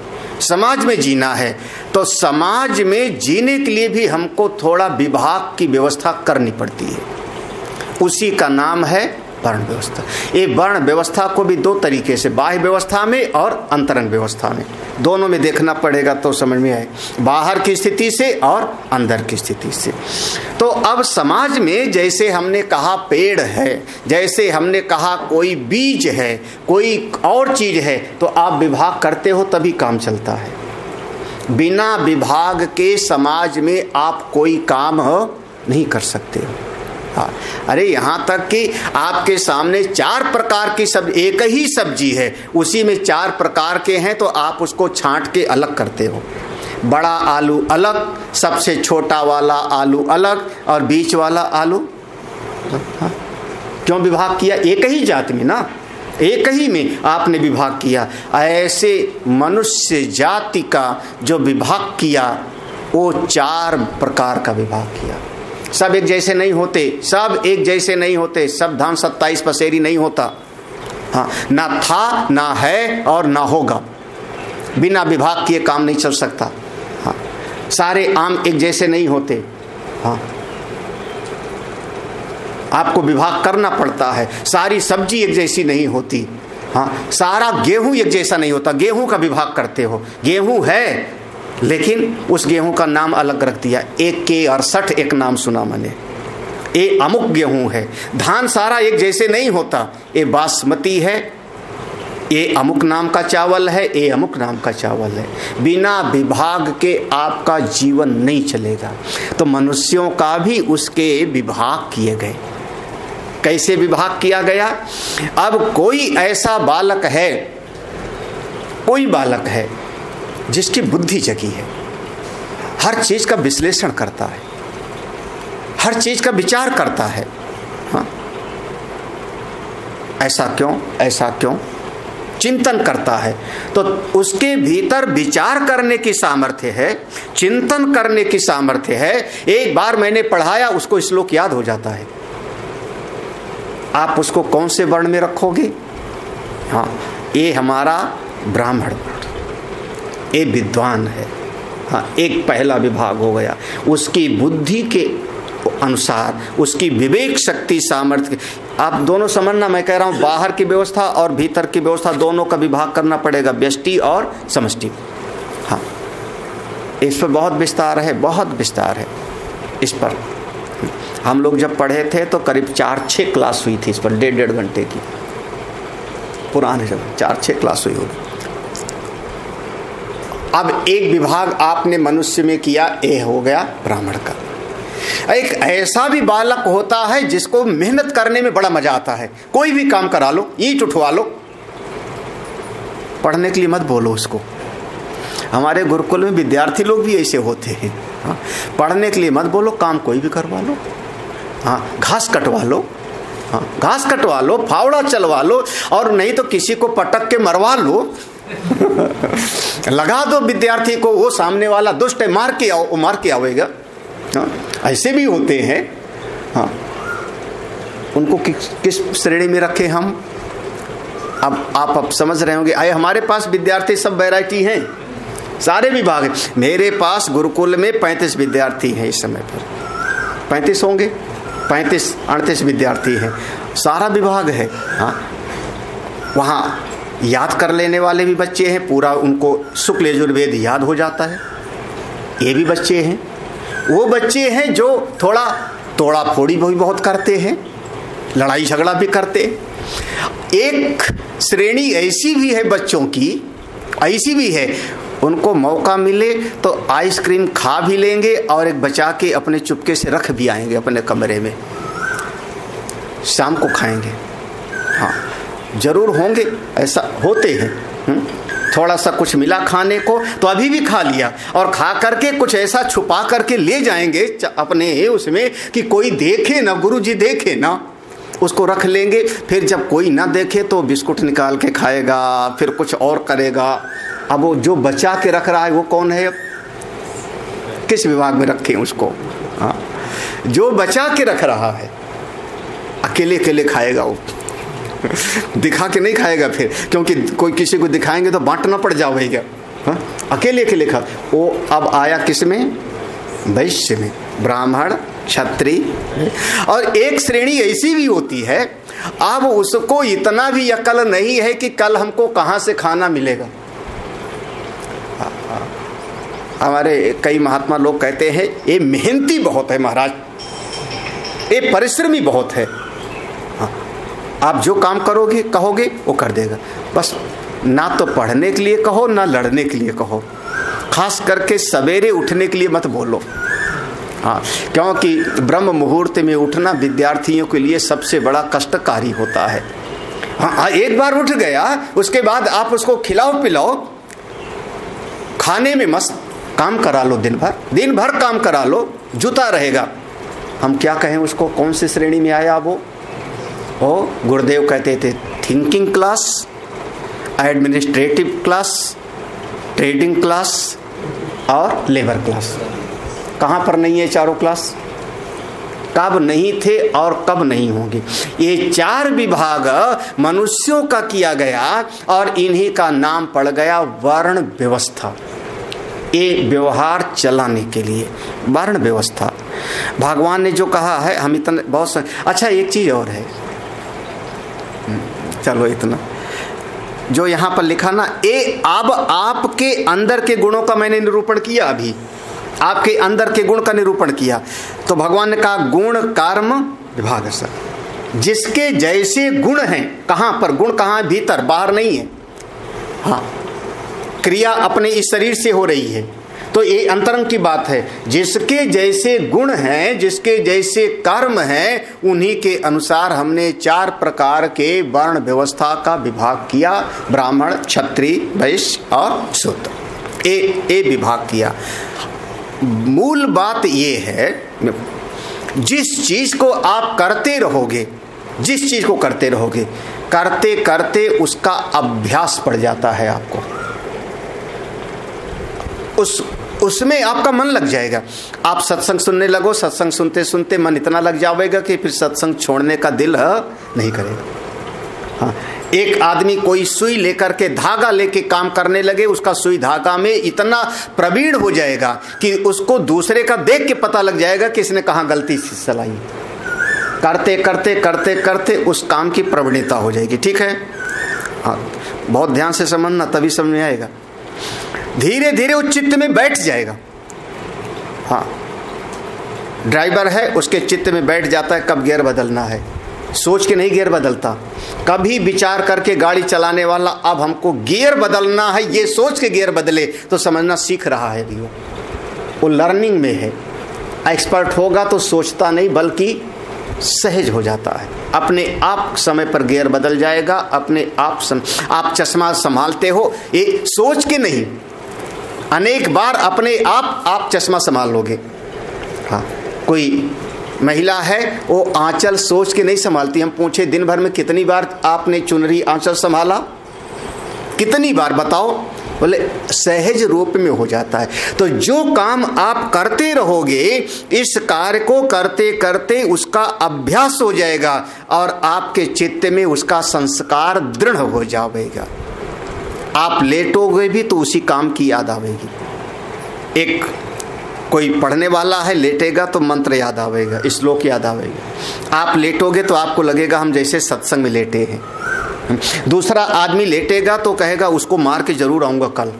Speaker 1: समाज में जीना है, तो समाज में जीने के लिए भी हमको थोड़ा विभाग की व्यवस्था करनी पड़ती है। उसी का नाम है वर्ण व्यवस्था। ये वर्ण व्यवस्था को भी 2 तरीके से, बाह्य व्यवस्था में और अंतरंग व्यवस्था में, दोनों में देखना पड़ेगा तो समझ में आए, बाहर की स्थिति से और अंदर की स्थिति से। तो अब समाज में जैसे हमने कहा पेड़ है, जैसे हमने कहा कोई बीज है, कोई और चीज है, तो आप विभाग करते हो तभी काम चलता है। बिना विभाग के समाज में आप कोई काम नहीं कर सकते हो। हाँ, अरे यहाँ तक कि आपके सामने 4 प्रकार की सब, एक ही सब्जी है, उसी में 4 प्रकार के हैं, तो आप उसको छांट के अलग करते हो। बड़ा आलू अलग, सबसे छोटा वाला आलू अलग और बीच वाला आलू। हाँ, क्यों विभाग किया? एक ही जात में ना, एक ही में आपने विभाग किया। ऐसे मनुष्य जाति का जो विभाग किया, वो 4 प्रकार का विभाग किया। सब एक जैसे नहीं होते, सब एक जैसे नहीं होते, सब धान 27 पसेरी नहीं होता। हाँ, ना था, ना है और ना होगा। बिना विभाग किए काम नहीं चल सकता। हाँ, सारे आम एक जैसे नहीं होते। हाँ, आपको विभाग करना पड़ता है। सारी सब्जी एक जैसी नहीं होती। हाँ, सारा गेहूं एक जैसा नहीं होता, गेहूं का विभाग करते हो। गेहूं है लेकिन उस गेहूं का नाम अलग रख दिया। एक के 68 एक नाम सुना मैंने, ये अमुक गेहूं है। धान सारा एक जैसे नहीं होता, ये बासमती है, ये अमुक नाम का चावल है, ये अमुक नाम का चावल है। बिना विभाग के आपका जीवन नहीं चलेगा। तो मनुष्यों का भी उसके विभाग किए गए। कैसे विभाग किया गया? अब कोई ऐसा बालक है, कोई बालक है जिसकी बुद्धि जगी है, हर चीज का विश्लेषण करता है, हर चीज का विचार करता है। हाँ, ऐसा क्यों, ऐसा क्यों, चिंतन करता है। तो उसके भीतर विचार करने की सामर्थ्य है, चिंतन करने की सामर्थ्य है। एक बार मैंने पढ़ाया, उसको श्लोक याद हो जाता है। आप उसको कौन से वर्ण में रखोगे? हाँ, ये हमारा ब्राह्मण, ये विद्वान है। हाँ, एक पहला विभाग हो गया। उसकी बुद्धि के अनुसार, उसकी विवेक शक्ति सामर्थ्य। आप दोनों समझना, मैं कह रहा हूँ बाहर की व्यवस्था और भीतर की व्यवस्था, दोनों का विभाग करना पड़ेगा, व्यष्टि और समष्टि। हाँ, इस पर बहुत विस्तार है, बहुत विस्तार है इस पर। हम लोग जब पढ़े थे तो करीब 4-6 क्लास हुई थी इस पर, 1.5 घंटे की, पुराने समय 4-6 क्लास हुई होगी। अब एक विभाग आपने मनुष्य में किया, ये हो गया ब्राह्मण का। एक ऐसा भी बालक होता है जिसको मेहनत करने में बड़ा मजा आता है। कोई भी काम करा लो, ईंट उठवा लो, पढ़ने के लिए मत बोलो उसको। हमारे गुरुकुल में विद्यार्थी लोग भी ऐसे होते हैं। हाँ, पढ़ने के लिए मत बोलो, काम कोई भी करवा लो। हाँ, घास कटवा लो, हाँ घास कटवा लो, फावड़ा चलवा लो, और नहीं तो किसी को पटक के मरवा लो। लगा दो विद्यार्थी को, वो सामने वाला दुष्ट है, मार के आओ, वो मार के आवेगा। हाँ, ऐसे भी होते हैं। हाँ, उनको किस श्रेणी में रखें हम? अब आप समझ रहे होंगे। आए हमारे पास विद्यार्थी सब वैरायटी हैं, सारे विभाग। मेरे पास गुरुकुल में 35 विद्यार्थी हैं इस समय पर, 35 होंगे, 35-38 विद्यार्थी हैं, सारा विभाग है। हाँ, वहाँ याद कर लेने वाले भी बच्चे हैं, पूरा उनको शुक्ल यजुर्वेद याद हो जाता है, ये भी बच्चे हैं। वो बच्चे हैं जो थोड़ा तोड़ा फोड़ी भी बहुत करते हैं, लड़ाई झगड़ा भी करते हैं। एक श्रेणी ऐसी भी है बच्चों की, ऐसी भी है, उनको मौका मिले तो आइसक्रीम खा भी लेंगे और एक बचा के अपने चुपके से रख भी आएंगे अपने कमरे में, शाम को खाएंगे। हाँ, जरूर होंगे, ऐसा होते हैं। थोड़ा सा कुछ मिला खाने को तो अभी भी खा लिया, और खा करके कुछ ऐसा छुपा करके ले जाएंगे अपने उसमें कि कोई देखे ना, गुरुजी देखे ना, उसको रख लेंगे। फिर जब कोई ना देखे तो बिस्कुट निकाल के खाएगा, फिर कुछ और करेगा। अब वो जो बचा के रख रहा है वो कौन है? अब किस विभाग में रखें उसको? हाँ, जो बचा के रख रहा है अकेले अकेले खाएगा वो। दिखा के नहीं खाएगा फिर, क्योंकि कोई किसी को दिखाएंगे तो बांटना पड़ जाएगा। हाँ, अकेले अकेले खा। वो अब आया किस में? वैश्य में, ब्राह्मण, क्षत्रिय। और एक श्रेणी ऐसी भी होती है, अब उसको इतना भी अकल नहीं है कि कल हमको कहाँ से खाना मिलेगा। हमारे कई महात्मा लोग कहते हैं ये मेहनती बहुत है महाराज, ये परिश्रमी बहुत है। हाँ, आप जो काम करोगे कहोगे वो कर देगा, बस ना तो पढ़ने के लिए कहो ना लड़ने के लिए कहो, खास करके सवेरे उठने के लिए मत बोलो। हाँ, क्योंकि ब्रह्म मुहूर्त में उठना विद्यार्थियों के लिए सबसे बड़ा कष्टकारी होता है। हाँ, एक बार उठ गया उसके बाद आप उसको खिलाओ पिलाओ, खाने में मस्त, काम करा लो, दिन भर काम करा लो, जूता रहेगा। हम क्या कहें उसको, कौन सी श्रेणी में आया वो? गुरुदेव कहते थे thinking class, administrative class, trading class और लेबर क्लास। कहाँ पर नहीं है चारों क्लास? कब नहीं थे और कब नहीं होंगे। ये 4 विभाग मनुष्यों का किया गया और इन्हीं का नाम पड़ गया वर्ण व्यवस्था। ये व्यवहार चलाने के लिए वर्ण व्यवस्था भगवान ने जो कहा है, हम इतना बहुत अच्छा। एक चीज और है, चलो इतना जो यहाँ पर लिखा ना, ये अब आपके अंदर के गुणों का मैंने निरूपण किया, अभी आपके अंदर के गुण का निरूपण किया। तो भगवान ने कहा गुण कर्म विभाग से, जिसके जैसे गुण हैं। कहाँ पर गुण? कहाँ? भीतर, बाहर नहीं है। हाँ, क्रिया अपने इस शरीर से हो रही है, तो ये अंतरंग की बात है। जिसके जैसे गुण हैं, जिसके जैसे कर्म हैं, उन्हीं के अनुसार हमने 4 प्रकार के वर्ण व्यवस्था का विभाग किया, ब्राह्मण, क्षत्रिय, वैश्य और शूद्र। ये विभाग किया। मूल बात ये है, जिस चीज को आप करते रहोगे, जिस चीज को करते रहोगे, करते करते उसका अभ्यास पड़ जाता है आपको, उसमें आपका मन लग जाएगा। आप सत्संग सुनने लगो, सत्संग सुनते सुनते मन इतना लग जाएगा कि फिर सत्संग छोड़ने का दिल नहीं करेगा। हाँ, एक आदमी कोई सुई लेकर के, धागा लेके काम करने लगे, उसका सुई धागा में इतना प्रवीण हो जाएगा कि उसको दूसरे का देख के पता लग जाएगा कि इसने कहाँ गलती से चलाई। करते करते करते करते उस काम की प्रवीणता हो जाएगी। ठीक है? हाँ, बहुत ध्यान से समझना, तभी समझ में आएगा। धीरे धीरे उस चित्त में बैठ जाएगा। हाँ, ड्राइवर है, उसके चित्त में बैठ जाता है कब गियर बदलना है। सोच के नहीं गियर बदलता, कभी विचार करके गाड़ी चलाने वाला अब हमको गियर बदलना है, ये सोच के गियर बदले तो समझना सीख रहा है भी, वो लर्निंग में है। एक्सपर्ट होगा तो सोचता नहीं बल्कि सहज हो जाता है, अपने आप समय पर गियर बदल जाएगा। अपने आप आप चश्मा संभालते हो, ये सोच के नहीं, अनेक बार अपने आप चश्मा संभाल लोगे। हाँ, कोई महिला है वो आंचल सोच के नहीं संभालती। हम पूछे दिन भर में कितनी बार आपने चुनरी आंचल संभाला, कितनी बार बताओ? बोले सहज रूप में हो जाता है। तो जो काम आप करते रहोगे, इस कार्य को करते करते उसका अभ्यास हो जाएगा और आपके चित्त में उसका संस्कार दृढ़ हो जाएगा। आप लेटोगे भी तो उसी काम की याद आवेगी। एक कोई पढ़ने वाला है, लेटेगा तो मंत्र याद आवेगा, श्लोक याद आवेगा। आप लेटोगे तो आपको लगेगा हम जैसे सत्संग में लेटे हैं। दूसरा आदमी लेटेगा तो कहेगा उसको मार के जरूर आऊंगा कल।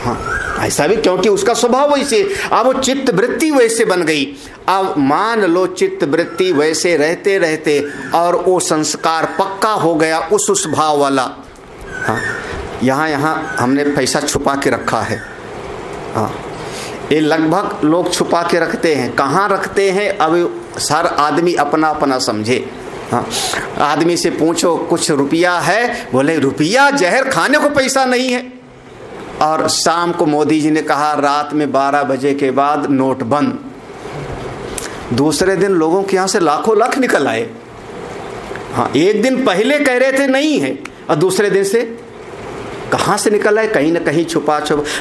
Speaker 1: हाँ, ऐसा भी, क्योंकि उसका स्वभाव वैसे, अब वो चित्त वृत्ति वैसे बन गई। अब मान लो चित्त वृत्ति वैसे रहते रहते और वो संस्कार पक्का हो गया उस भाव वाला। हाँ, यहाँ हमने पैसा छुपा के रखा है। हाँ, ये लगभग लोग छुपा के रखते हैं। कहाँ रखते हैं अब हर आदमी अपना अपना समझे। हाँ, आदमी से पूछो कुछ रुपया है, बोले रुपया जहर खाने को पैसा नहीं है। और शाम को मोदी जी ने कहा रात में 12 बजे के बाद नोट बंद। दूसरे दिन लोगों के यहाँ से लाखों लाख निकल आए। हाँ, एक दिन पहले कह रहे थे नहीं है और दूसरे दिन से कहाँ से निकल आए? कहीं ना कहीं छुपा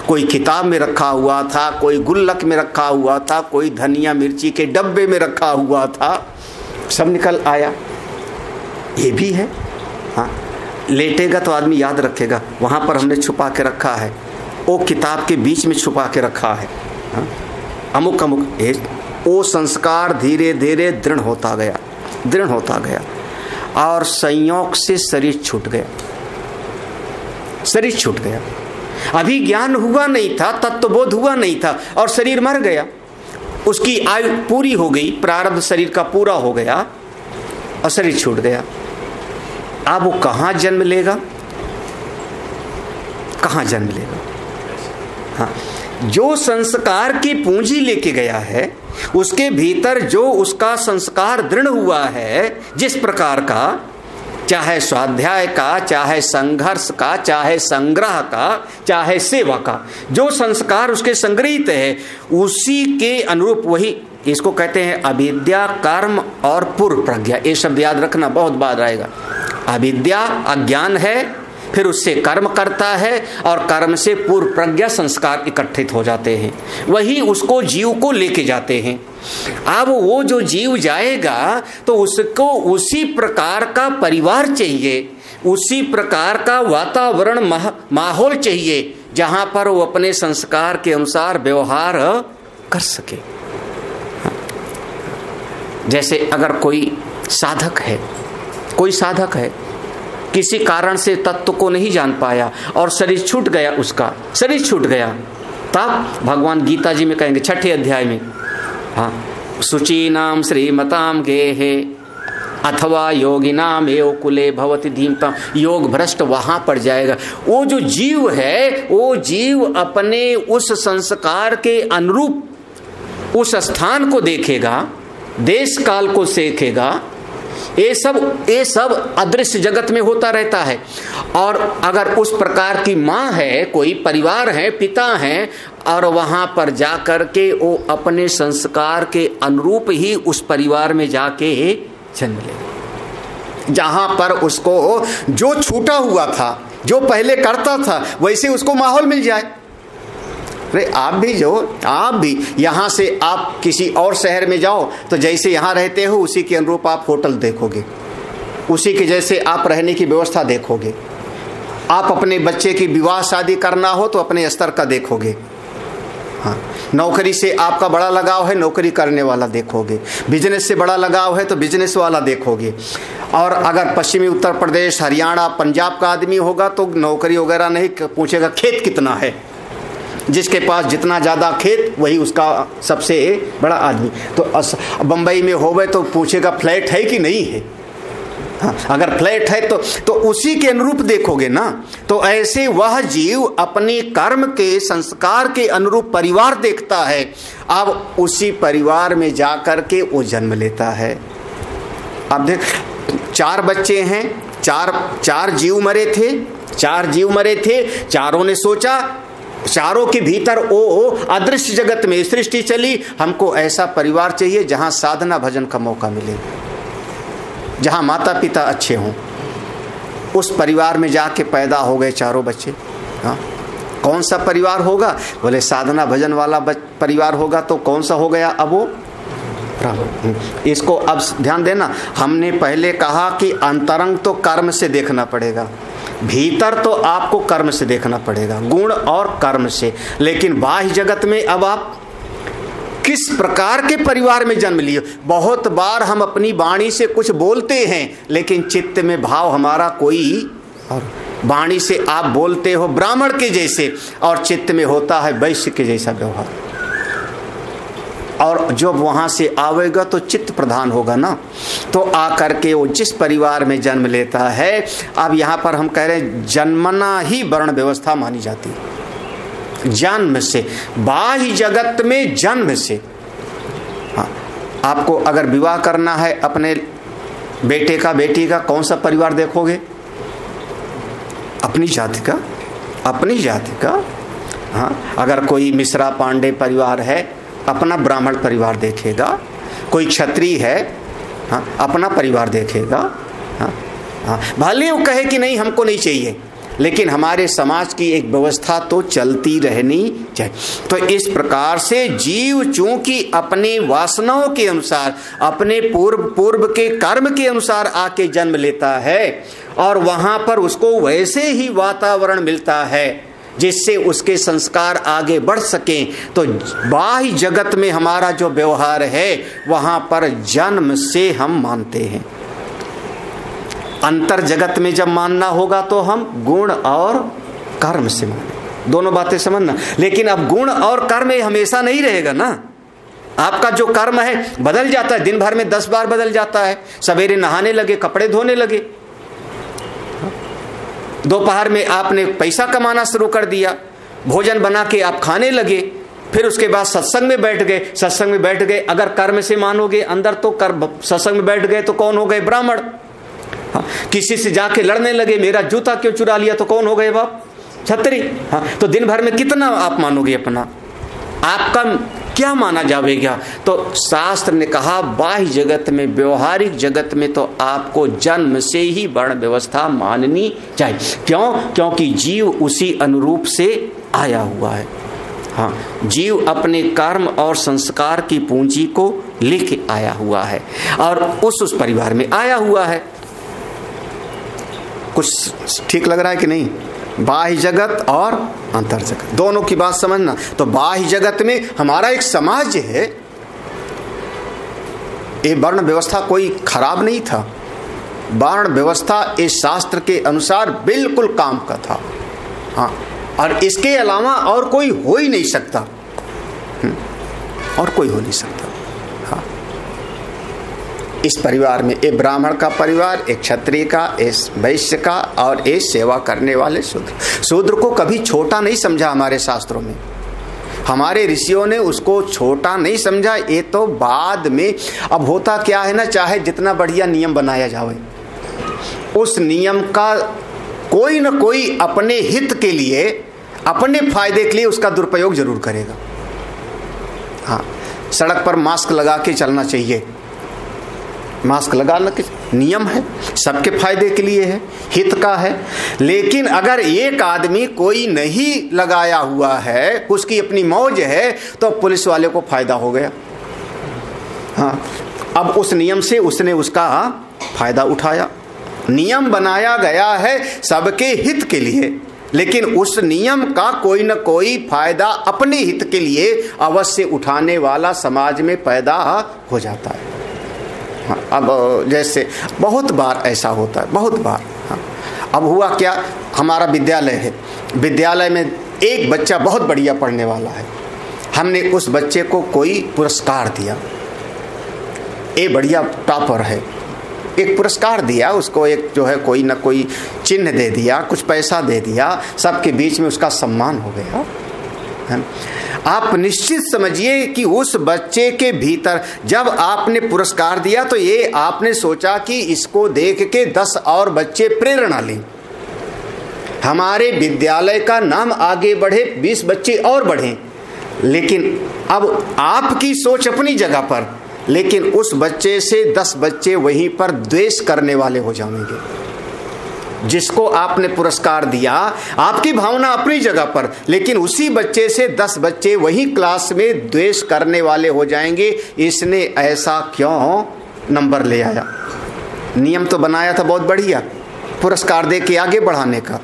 Speaker 1: कोई किताब में रखा हुआ था, कोई गुल्लक में रखा हुआ था, कोई धनिया मिर्ची के डब्बे में रखा हुआ था, सब निकल आया। ये भी है। हाँ, लेटेगा तो आदमी याद रखेगा वहाँ पर हमने छुपा के रखा है, वो किताब के बीच में छुपा के रखा है। हाँ, अमुक अमुक वो संस्कार धीरे धीरे दृढ़ होता गया और संयोग से शरीर छूट गया। अभी ज्ञान हुआ नहीं था, तत्वबोध हुआ नहीं था और शरीर मर गया। उसकी आयु पूरी हो गई, प्रारब्ध शरीर का पूरा हो गया और शरीर छूट गया। अब वो कहाँ जन्म लेगा? हाँ, जो संस्कार की पूंजी लेके गया है उसके भीतर जो उसका संस्कार दृढ़ हुआ है, जिस प्रकार का, चाहे स्वाध्याय का, चाहे संघर्ष का, चाहे संग्रह का, चाहे सेवा का, जो संस्कार उसके संग्रहित है उसी के अनुरूप वही, इसको कहते हैं अविद्या, कर्म और पूर्व प्रज्ञा। ये शब्द याद रखना, बहुत बार आएगा। अविद्या अज्ञान है, फिर उससे कर्म करता है और कर्म से पूर्व प्रज्ञा संस्कार इकट्ठित हो जाते हैं, वही उसको जीव को लेके जाते हैं। अब वो जो जीव जाएगा तो उसको उसी प्रकार का परिवार चाहिए, उसी प्रकार का वातावरण माहौल चाहिए जहां पर वो अपने संस्कार के अनुसार व्यवहार कर सके। जैसे अगर कोई साधक है, किसी कारण से तत्व को नहीं जान पाया और शरीर छूट गया, तब भगवान गीता जी में कहेंगे 6ठे अध्याय में, हाँ, शुचीनाम श्रीमताम गेहे अथवा योगिनाम एव कुले भवति धीमता, योग भ्रष्ट वहां पड़ जाएगा। वो जो जीव है वो जीव अपने उस संस्कार के अनुरूप उस स्थान को देखेगा, देश काल को सीखेगा। ये सब अदृश्य जगत में होता रहता है। और अगर उस प्रकार की माँ है, कोई परिवार है, पिता है, और वहां पर जाकर के वो अपने संस्कार के अनुरूप ही उस परिवार में जाके जन्म ले, जहां पर उसको जो छूटा हुआ था, जो पहले करता था, वैसे उसको माहौल मिल जाए। अरे आप भी यहाँ से आप किसी और शहर में जाओ तो जैसे यहाँ रहते हो उसी के अनुरूप आप होटल देखोगे, उसी के जैसे आप रहने की व्यवस्था देखोगे। आप अपने बच्चे की विवाह शादी करना हो तो अपने स्तर का देखोगे। हाँ, नौकरी से आपका बड़ा लगाव है, नौकरी करने वाला देखोगे। बिजनेस से बड़ा लगाव है तो बिजनेस वाला देखोगे। और अगर पश्चिमी उत्तर प्रदेश, हरियाणा, पंजाब का आदमी होगा तो नौकरी वगैरह नहीं पूछेगा, खेत कितना है। जिसके पास जितना ज़्यादा खेत वही उसका सबसे बड़ा आदमी। तो बम्बई में होवे तो पूछेगा फ्लैट है कि नहीं है। हाँ, अगर फ्लैट है तो उसी के अनुरूप देखोगे ना। तो ऐसे वह जीव अपने कर्म के संस्कार के अनुरूप परिवार देखता है। अब उसी परिवार में जाकर के वो जन्म लेता है। अब देख, 4 बच्चे हैं, चार जीव मरे थे। चारों ने सोचा चारों के भीतर वो अदृश्य जगत में सृष्टि चली, हमको ऐसा परिवार चाहिए जहां साधना भजन का मौका मिले, जहां माता पिता अच्छे हों। उस परिवार में जाके पैदा हो गए चारों बच्चे। हाँ, कौन सा परिवार होगा? बोले साधना भजन वाला परिवार होगा। तो कौन सा हो गया अब वो? ब्राह्मण। इसको अब ध्यान देना, हमने पहले कहा कि अंतरंग तो कर्म से देखना पड़ेगा, भीतर तो आपको कर्म से देखना पड़ेगा, गुण और कर्म से। लेकिन बाह्य जगत में अब आप किस प्रकार के परिवार में जन्म लिए। बहुत बार हम अपनी वाणी से कुछ बोलते हैं, लेकिन चित्त में भाव हमारा कोई और। वाणी से आप बोलते हो ब्राह्मण के जैसे और चित्त में होता है वैश्य के जैसा व्यवहार। और जब वहां से आवेगा तो चित्त प्रधान होगा ना। तो आकर के वो जिस परिवार में जन्म लेता है, अब यहाँ पर हम कह रहे हैं जन्मना ही वर्ण व्यवस्था मानी जाती है। जन्म से, बाह्य जगत में जन्म से। हाँ, आपको अगर विवाह करना है अपने बेटे का बेटी का, कौन सा परिवार देखोगे? अपनी जाति का, अपनी जाति का। हाँ, अगर कोई मिश्रा पांडे परिवार है, अपना ब्राह्मण परिवार देखेगा। कोई क्षत्रिय है, हाँ, अपना परिवार देखेगा। हाँ, हाँ, भले वो कहे कि नहीं हमको नहीं चाहिए, लेकिन हमारे समाज की एक व्यवस्था तो चलती रहनी चाहिए। तो इस प्रकार से जीव चूंकि अपने वासनाओं के अनुसार, अपने पूर्व के कर्म के अनुसार आके जन्म लेता है और वहां पर उसको वैसे ही वातावरण मिलता है जिससे उसके संस्कार आगे बढ़ सकें। तो बाह्य जगत में हमारा जो व्यवहार है वहां पर जन्म से हम मानते हैं। अंतर जगत में जब मानना होगा तो हम गुण और कर्म से माने। दोनों बातें समझना। लेकिन अब गुण और कर्म हमेशा नहीं रहेगा ना। आपका जो कर्म है बदल जाता है, दिन भर में 10 बार बदल जाता है। सवेरे नहाने लगे, कपड़े धोने लगे, दोपहर में आपने पैसा कमाना शुरू कर दिया, भोजन बना के आप खाने लगे, फिर उसके बाद सत्संग में बैठ गए। सत्संग में बैठ गए, अगर कर्म से मानोगे अंदर तो सत्संग में बैठ गए तो कौन हो गए? ब्राह्मण। हाँ, किसी से जाके लड़ने लगे, मेरा जूता क्यों चुरा लिया, तो कौन हो गए बाप? छत्री। हाँ, तो दिन भर में कितना आप मानोगे अपना? आपका क्या माना जाएगा? तो शास्त्र ने कहा बाह्य जगत में, व्यवहारिक जगत में तो आपको जन्म से ही वर्ण व्यवस्था माननी चाहिए। क्यों? क्योंकि जीव उसी अनुरूप से आया हुआ है। हाँ, जीव अपने कर्म और संस्कार की पूंजी को लेके आया हुआ है और उस परिवार में आया हुआ है। कुछ ठीक लग रहा है कि नहीं? बाह्य जगत और अंतर जगत, दोनों की बात समझना। तो बाह्य जगत में हमारा एक समाज है, ये वर्ण व्यवस्था कोई खराब नहीं था। वर्ण व्यवस्था इस शास्त्र के अनुसार बिल्कुल काम का था। हाँ, और इसके अलावा और कोई हो ही नहीं सकता, और कोई हो नहीं सकता। हाँ, इस परिवार में एक ब्राह्मण का परिवार, एक क्षत्रिय का, एक वैश्य का और एक सेवा करने वाले शूद्र। शूद्र को कभी छोटा नहीं समझा हमारे शास्त्रों में, हमारे ऋषियों ने उसको छोटा नहीं समझा। ये तो बाद में, अब होता क्या है ना, चाहे जितना बढ़िया नियम बनाया जाए, उस नियम का कोई न कोई अपने हित के लिए, अपने फायदे के लिए उसका दुरुपयोग जरूर करेगा। हाँ, सड़क पर मास्क लगा के चलना चाहिए, मास्क लगाना के नियम है, सबके फायदे के लिए है, हित का है। लेकिन अगर एक आदमी कोई नहीं लगाया हुआ है, उसकी अपनी मौज है, तो पुलिस वाले को फायदा हो गया। हाँ, अब उस नियम से उसने उसका फायदा उठाया। नियम बनाया गया है सबके हित के लिए, लेकिन उस नियम का कोई न कोई फायदा अपने हित के लिए अवश्य उठाने वाला समाज में पैदा हो जाता है। हाँ, अब जैसे बहुत बार ऐसा होता है, बहुत बार। हाँ, अब हुआ क्या, हमारा विद्यालय है, विद्यालय में एक बच्चा बहुत बढ़िया पढ़ने वाला है, हमने उस बच्चे को कोई पुरस्कार दिया, ये बढ़िया टॉपर है, एक पुरस्कार दिया उसको, एक जो है कोई ना कोई चिन्ह दे दिया, कुछ पैसा दे दिया, सबके बीच में उसका सम्मान हो गया। आप निश्चित समझिए कि उस बच्चे के भीतर जब आपने पुरस्कार दिया तो ये आपने सोचा कि इसको देख के 10 और बच्चे प्रेरणा लें, हमारे विद्यालय का नाम आगे बढ़े, 20 बच्चे और बढ़ें, लेकिन अब आपकी सोच अपनी जगह पर, लेकिन उस बच्चे से 10 बच्चे वहीं पर द्वेष करने वाले हो जाएंगे। जिसको आपने पुरस्कार दिया, आपकी भावना अपनी जगह पर, लेकिन उसी बच्चे से 10 बच्चे वही क्लास में द्वेष करने वाले हो जाएंगे। इसने ऐसा क्यों नंबर ले आया? नियम तो बनाया था बहुत बढ़िया, पुरस्कार दे के आगे बढ़ाने का,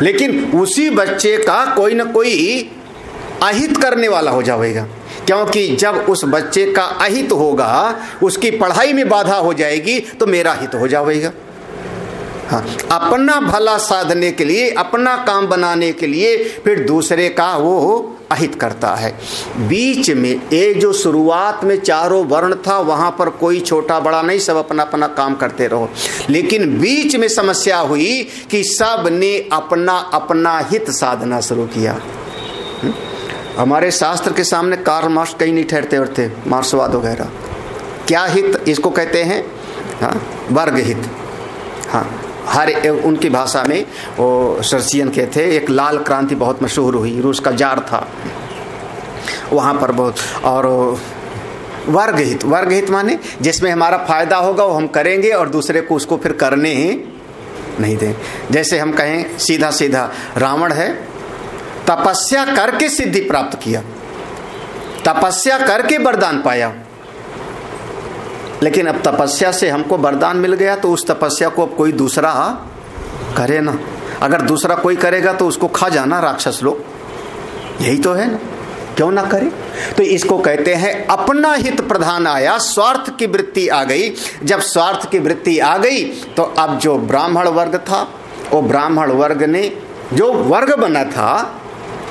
Speaker 1: लेकिन उसी बच्चे का कोई ना कोई अहित करने वाला हो जाएगा। क्योंकि जब उस बच्चे का अहित होगा, उसकी पढ़ाई में बाधा हो जाएगी, तो मेरा हित हो जाएगा। हाँ, अपना भला साधने के लिए, अपना काम बनाने के लिए फिर दूसरे का वो अहित करता है। बीच में ये जो शुरुआत में चारों वर्ण था, वहां पर कोई छोटा बड़ा नहीं, सब अपना अपना काम करते रहो। लेकिन बीच में समस्या हुई कि सब ने अपना अपना हित साधना शुरू किया। हमारे शास्त्र के सामने कार्ल मार्क्स कहीं नहीं ठहरते थे, मार्क्सवाद वगैरह। क्या हित इसको कहते हैं? हाँ, वर्ग हित। हाँ, हर उनकी भाषा में वो सर्सियन के थे। एक लाल क्रांति बहुत मशहूर हुई, रूस का जार था वहाँ पर बहुत। और वर्ग हित माने जिसमें हमारा फायदा होगा वो हम करेंगे और दूसरे को उसको फिर करने ही नहीं दें। जैसे हम कहें सीधा सीधा, रावण है, तपस्या करके सिद्धि प्राप्त किया, तपस्या करके वरदान पाया, लेकिन अब तपस्या से हमको वरदान मिल गया तो उस तपस्या को अब कोई दूसरा करे ना। अगर दूसरा कोई करेगा तो उसको खा जाना राक्षस लोग, यही तो है ना, क्यों ना करे? तो इसको कहते हैं अपना हित प्रधान आया, स्वार्थ की वृत्ति आ गई। जब स्वार्थ की वृत्ति आ गई तो अब जो ब्राह्मण वर्ग था, वो ब्राह्मण वर्ग ने जो वर्ग बना था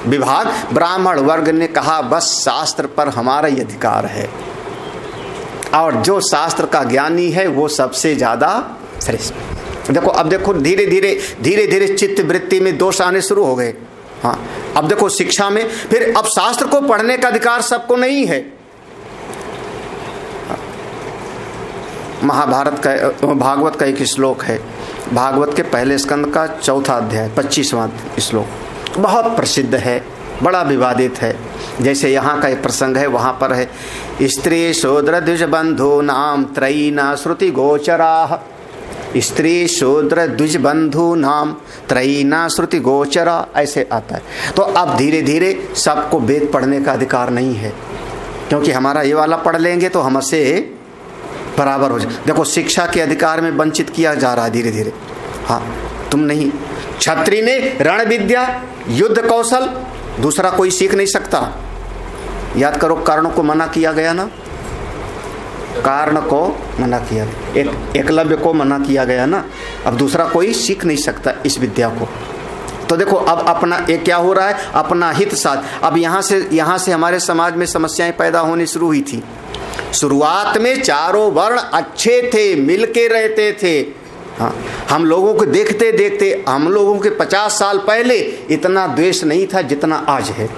Speaker 1: विभाग, ब्राह्मण वर्ग ने कहा बस शास्त्र पर हमारा ही अधिकार है, और जो शास्त्र का ज्ञानी है वो सबसे ज्यादा श्रेष्ठ। देखो अब देखो धीरे धीरे चित्त वृत्ति में दोष आने शुरू हो गए। हाँ, अब देखो शिक्षा में फिर अब शास्त्र को पढ़ने का अधिकार सबको नहीं है। महाभारत का, भागवत का एक श्लोक है, भागवत के पहले स्कंद का 4वां अध्याय 25वां श्लोक, बहुत प्रसिद्ध है, बड़ा विवादित है। जैसे यहाँ का एक प्रसंग है, वहाँ पर है, स्त्री शूद्र द्विज बंधु नाम त्रयीना श्रुति गोचरा, स्त्री शूद्र द्विज बंधु नाम त्रयीना श्रुति गोचरा, ऐसे आता है। तो अब धीरे धीरे सबको वेद पढ़ने का अधिकार नहीं है, क्योंकि हमारा ये वाला पढ़ लेंगे तो हमसे बराबर हो जाए। देखो शिक्षा के अधिकार में वंचित किया जा रहा है धीरे धीरे। हाँ, तुम नहीं, क्षत्रिय ने रण विद्या युद्ध कौशल दूसरा कोई सीख नहीं सकता। याद करो, कर्ण को मना किया गया ना, कर्ण को मना किया, एकलव्य को मना किया गया ना। अब दूसरा कोई सीख नहीं सकता इस विद्या को। तो देखो अब अपना एक क्या हो रहा है, अपना हित साथ। अब यहाँ से हमारे समाज में समस्याएं पैदा होनी शुरू हुई थी। शुरुआत में चारों वर्ण अच्छे थे, मिलके रहते थे। हाँ, हम लोगों को देखते देखते, हम लोगों के 50 साल पहले इतना द्वेष नहीं था जितना आज है।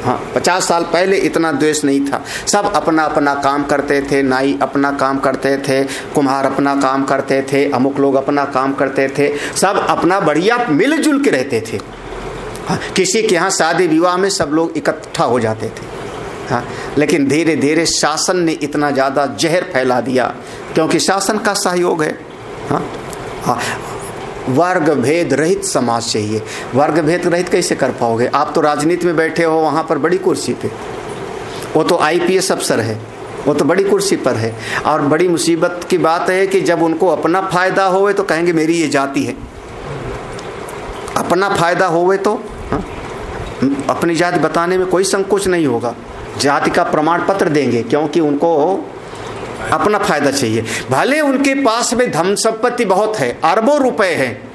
Speaker 1: हाँ, 50 साल पहले इतना द्वेष नहीं था। सब अपना अपना काम करते थे, नाई अपना काम करते थे, कुम्हार अपना काम करते थे, अमुक लोग अपना काम करते थे, सब अपना बढ़िया मिलजुल के रहते थे। हाँ, किसी के यहाँ शादी विवाह में सब लोग इकट्ठा हो जाते थे। हाँ, लेकिन धीरे धीरे शासन ने इतना ज़्यादा जहर फैला दिया, क्योंकि शासन का सहयोग है। हाँ, हाँ, वर्ग भेद रहित समाज चाहिए। वर्ग भेद रहित कैसे कर पाओगे? आप तो राजनीति में बैठे हो, वहाँ पर बड़ी कुर्सी पे, वो तो IPS अफसर है, वो तो बड़ी कुर्सी पर है। और बड़ी मुसीबत की बात है कि जब उनको अपना फायदा होवे तो कहेंगे मेरी ये जाति है। अपना फायदा होवे तो हाँ, अपनी जाति बताने में कोई संकोच नहीं होगा, जाति का प्रमाण पत्र देंगे, क्योंकि उनको अपना फायदा चाहिए। भले उनके पास में धन संपत्ति बहुत है, अरबों रुपए हैं,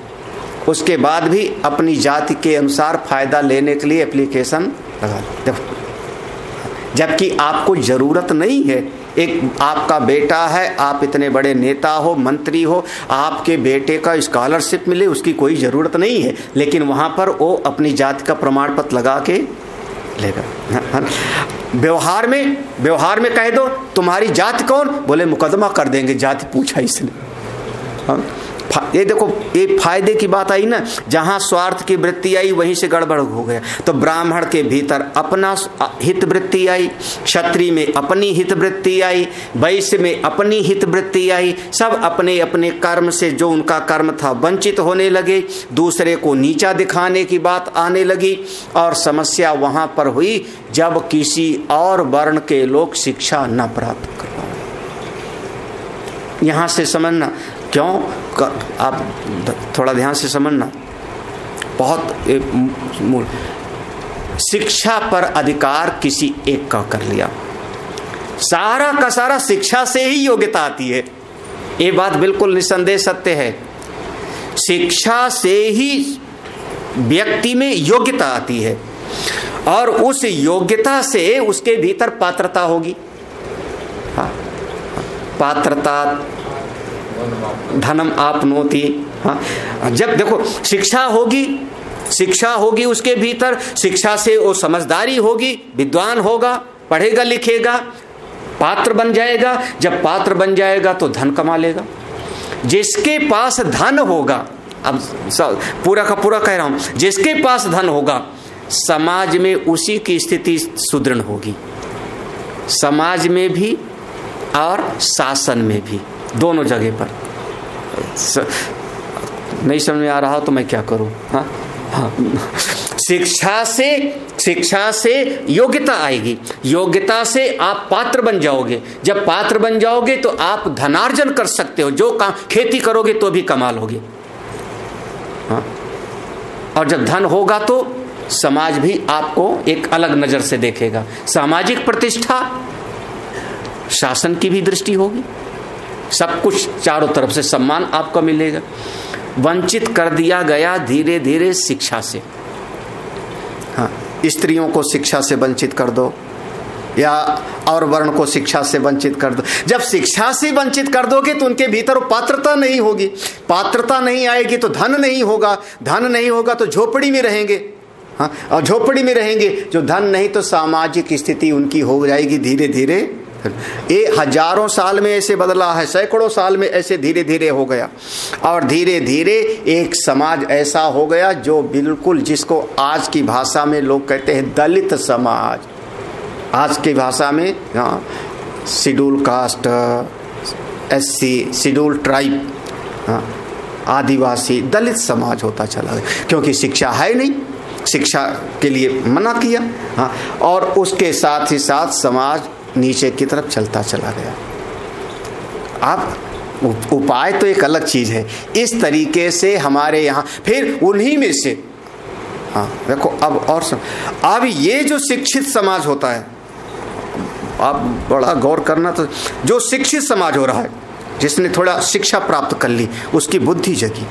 Speaker 1: उसके बाद भी अपनी जाति के अनुसार फायदा लेने के लिए एप्लीकेशन लगा देखो, जबकि आपको जरूरत नहीं है। एक आपका बेटा है, आप इतने बड़े नेता हो, मंत्री हो, आपके बेटे का स्कॉलरशिप मिले, उसकी कोई जरूरत नहीं है, लेकिन वहां पर वो अपनी जाति का प्रमाण पत्र लगा के लेगा। व्यवहार में कह दो तुम्हारी जाति कौन, बोले मुकदमा कर देंगे, जाति पूछा इसने। ये देखो, ये फायदे की बात आई ना, जहां स्वार्थ की वृत्ति आई वहीं से गड़बड़ हो गया। तो ब्राह्मण के भीतर अपना हित वृत्ति आई, क्षत्रिय में अपनी हित वृत्ति आई, वैश्य में अपनी हित वृत्ति आई। सब अपने अपने कर्म से, जो उनका कर्म था, वंचित होने लगे, दूसरे को नीचा दिखाने की बात आने लगी। और समस्या वहां पर हुई जब किसी और वर्ण के लोग शिक्षा न प्राप्त कर पाए। यहां से समझना क्यों, आप थोड़ा ध्यान से समझना, बहुत मूल। शिक्षा पर अधिकार किसी एक का कर लिया, सारा का सारा शिक्षा से ही योग्यता आती है। ये बात बिल्कुल निसंदेह सत्य है। शिक्षा से ही व्यक्ति में योग्यता आती है और उस योग्यता से उसके भीतर पात्रता होगी। हाँ, पात्रता धनम आपनोति। हाँ, जब देखो शिक्षा होगी उसके भीतर, शिक्षा से वो समझदारी होगी, विद्वान होगा, पढ़ेगा लिखेगा, पात्र बन जाएगा। जब पात्र बन जाएगा तो धन कमा लेगा। जिसके पास धन होगा, अब पूरा का पूरा कह रहा हूं, जिसके पास धन होगा समाज में उसी की स्थिति सुदृढ़ होगी, समाज में भी और शासन में भी, दोनों जगह पर। नहीं समझ में आ रहा तो मैं क्या करूं? हाँ हाँ, शिक्षा से योग्यता आएगी, योग्यता से आप पात्र बन जाओगे। जब पात्र बन जाओगे तो आप धनार्जन कर सकते हो, जो काम खेती करोगे तो भी कमाल होगी। हाँ, और जब धन होगा तो समाज भी आपको एक अलग नजर से देखेगा, सामाजिक प्रतिष्ठा, शासन की भी दृष्टि होगी, सब कुछ चारों तरफ से सम्मान आपको मिलेगा। वंचित कर दिया गया धीरे धीरे शिक्षा से। हाँ, स्त्रियों को शिक्षा से वंचित कर दो या और वर्ण को शिक्षा से वंचित कर दो। जब शिक्षा से वंचित कर दोगे तो उनके भीतर पात्रता नहीं होगी, पात्रता नहीं आएगी तो धन नहीं होगा, धन नहीं होगा तो झोपड़ी में रहेंगे। हाँ, और झोपड़ी में रहेंगे जो धन नहीं तो सामाजिक स्थिति उनकी हो जाएगी धीरे धीरे। ये हजारों साल में ऐसे बदला है, सैकड़ों साल में ऐसे धीरे धीरे हो गया। और धीरे धीरे एक समाज ऐसा हो गया जो बिल्कुल, जिसको आज की भाषा में लोग कहते हैं दलित समाज। आज की भाषा में हाँ, schedule caste, SC, schedule tribe, हाँ, आदिवासी, दलित समाज होता चला गया, क्योंकि शिक्षा है नहीं, शिक्षा के लिए मना किया। हाँ, और उसके साथ ही साथ समाज नीचे की तरफ चलता चला गया। अब उपाय तो एक अलग चीज है। इस तरीके से हमारे यहाँ फिर उन्हीं में से, हाँ देखो अब और अब ये जो शिक्षित समाज होता है, आप बड़ा गौर करना, तो जो शिक्षित समाज हो रहा है, जिसने थोड़ा शिक्षा प्राप्त कर ली, उसकी बुद्धि जगी,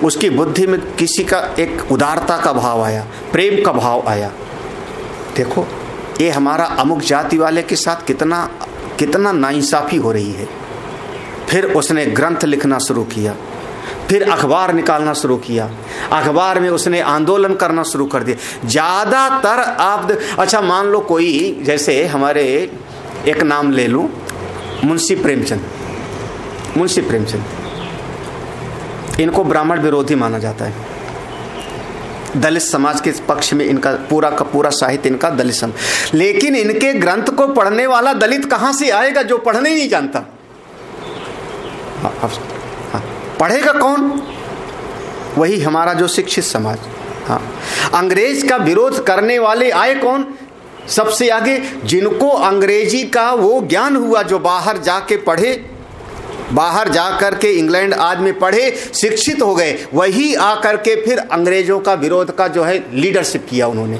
Speaker 1: उसकी बुद्धि में किसी का एक उदारता का भाव आया, प्रेम का भाव आया। देखो ये हमारा अमुक जाति वाले के साथ कितना नाइंसाफी हो रही है। फिर उसने ग्रंथ लिखना शुरू किया, फिर अखबार निकालना शुरू किया, अखबार में उसने आंदोलन करना शुरू कर दिया। ज़्यादातर आप अच्छा मान लो कोई, जैसे हमारे एक नाम ले लूँ, मुंशी प्रेमचंद, इनको ब्राह्मण विरोधी माना जाता है। दलित समाज के पक्ष में इनका पूरा का पूरा साहित्य इनका दलित समाज। लेकिन इनके ग्रंथ को पढ़ने वाला दलित कहां से आएगा जो पढ़ने ही नहीं जानता? पढ़ेगा कौन? वही हमारा जो शिक्षित समाज। हाँ, अंग्रेज का विरोध करने वाले आए कौन? सबसे आगे जिनको अंग्रेजी का वो ज्ञान हुआ, जो बाहर जाके पढ़े, बाहर जाकर के इंग्लैंड आदि में पढ़े, शिक्षित हो गए, वही आकर के फिर अंग्रेजों का विरोध का जो है लीडरशिप किया उन्होंने।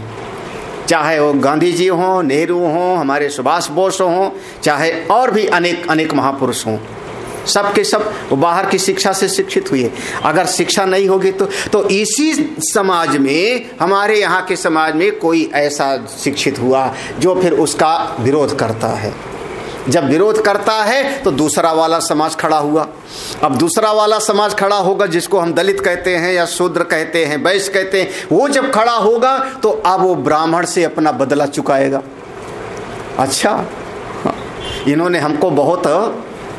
Speaker 1: चाहे वो गांधी जी हों, नेहरू हों, हमारे सुभाष बोस हों, चाहे और भी अनेक महापुरुष हों, सब के सब वो बाहर की शिक्षा से शिक्षित हुए। अगर शिक्षा नहीं होगी तो इसी समाज में, हमारे यहाँ के समाज में कोई ऐसा शिक्षित हुआ जो फिर उसका विरोध करता है। जब विरोध करता है तो दूसरा वाला समाज खड़ा हुआ। अब दूसरा वाला समाज खड़ा होगा, जिसको हम दलित कहते हैं या शूद्र कहते हैं, वैश्य कहते हैं, वो जब खड़ा होगा तो अब वो ब्राह्मण से अपना बदला चुकाएगा। अच्छा, इन्होंने हमको बहुत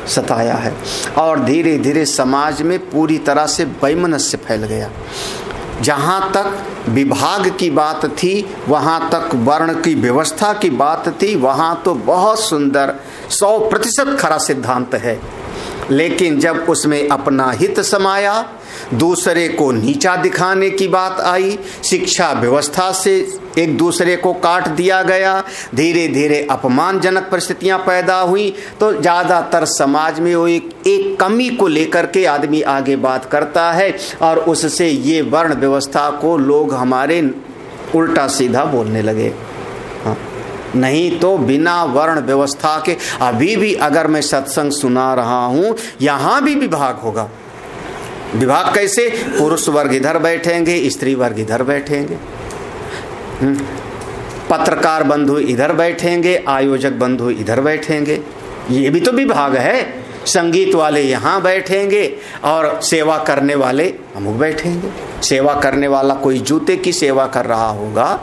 Speaker 1: सताया है और धीरे धीरे समाज में पूरी तरह से वैमनस्य फैल गया। जहाँ तक विभाग की बात थी, वहाँ तक वर्ण की व्यवस्था की बात थी, वहाँ तो बहुत सुंदर 100% खरा सिद्धांत है। लेकिन जब उसमें अपना हित समाया, दूसरे को नीचा दिखाने की बात आई, शिक्षा व्यवस्था से एक दूसरे को काट दिया गया, धीरे धीरे अपमानजनक परिस्थितियां पैदा हुई, तो ज़्यादातर समाज में वो एक कमी को लेकर के आदमी आगे बात करता है और उससे ये वर्ण व्यवस्था को लोग हमारे उल्टा सीधा बोलने लगे। हाँ, नहीं तो बिना वर्ण व्यवस्था के अभी भी अगर मैं सत्संग सुना रहा हूँ, यहाँ भी विभाग होगा। विभाग कैसे? पुरुष वर्ग इधर बैठेंगे, स्त्री वर्ग इधर बैठेंगे, पत्रकार बंधु इधर बैठेंगे, आयोजक बंधु इधर बैठेंगे, ये भी तो विभाग है। संगीत वाले यहाँ बैठेंगे और सेवा करने वाले अमुक बैठेंगे। सेवा करने वाला कोई जूते की सेवा कर रहा होगा,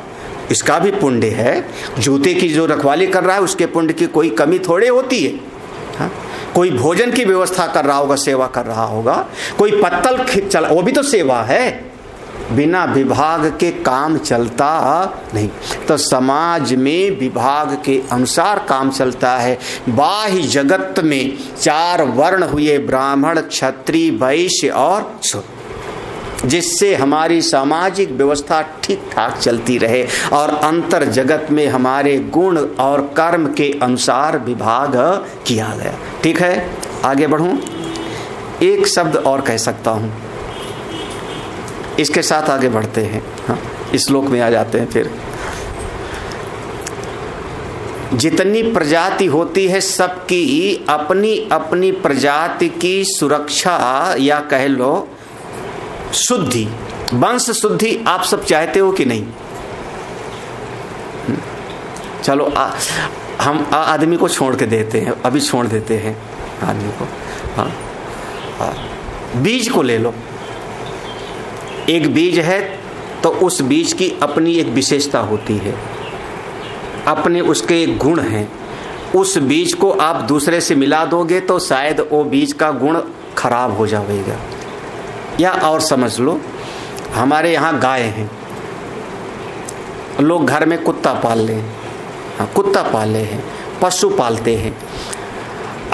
Speaker 1: इसका भी पुण्य है। जूते की जो रखवाली कर रहा है उसके पुण्य की कोई कमी थोड़े होती है। हाँ? कोई भोजन की व्यवस्था कर रहा होगा, सेवा कर रहा होगा, कोई पत्तल चला, वो भी तो सेवा है। बिना विभाग के काम चलता नहीं। तो समाज में विभाग के अनुसार काम चलता है। बाह्य जगत में 4 वर्ण हुए, ब्राह्मण, क्षत्रिय, वैश्य और शूद्र, जिससे हमारी सामाजिक व्यवस्था ठीक ठाक चलती रहे और अंतर जगत में हमारे गुण और कर्म के अनुसार विभाग किया गया। ठीक है, आगे बढ़ूं। एक शब्द और कह सकता हूं, इसके साथ आगे बढ़ते हैं। हाँ, इस श्लोक में आ जाते हैं। फिर जितनी प्रजाति होती है, सबकी अपनी अपनी प्रजाति की सुरक्षा या कह लो शुद्धि, वंश शुद्धि आप सब चाहते हो कि नहीं? चलो हम आदमी को छोड़ के देते हैं, अभी छोड़ देते हैं आदमी को। हाँ, बीज को ले लो। एक बीज है तो उस बीज की अपनी एक विशेषता होती है, अपने उसके गुण हैं। उस बीज को आप दूसरे से मिला दोगे तो शायद वो बीज का गुण खराब हो जाएगा। या और समझ लो, हमारे यहाँ गाय हैं, लोग घर में कुत्ता पाल ले, हाँ, कुत्ता पाले हैं, पशु पालते हैं।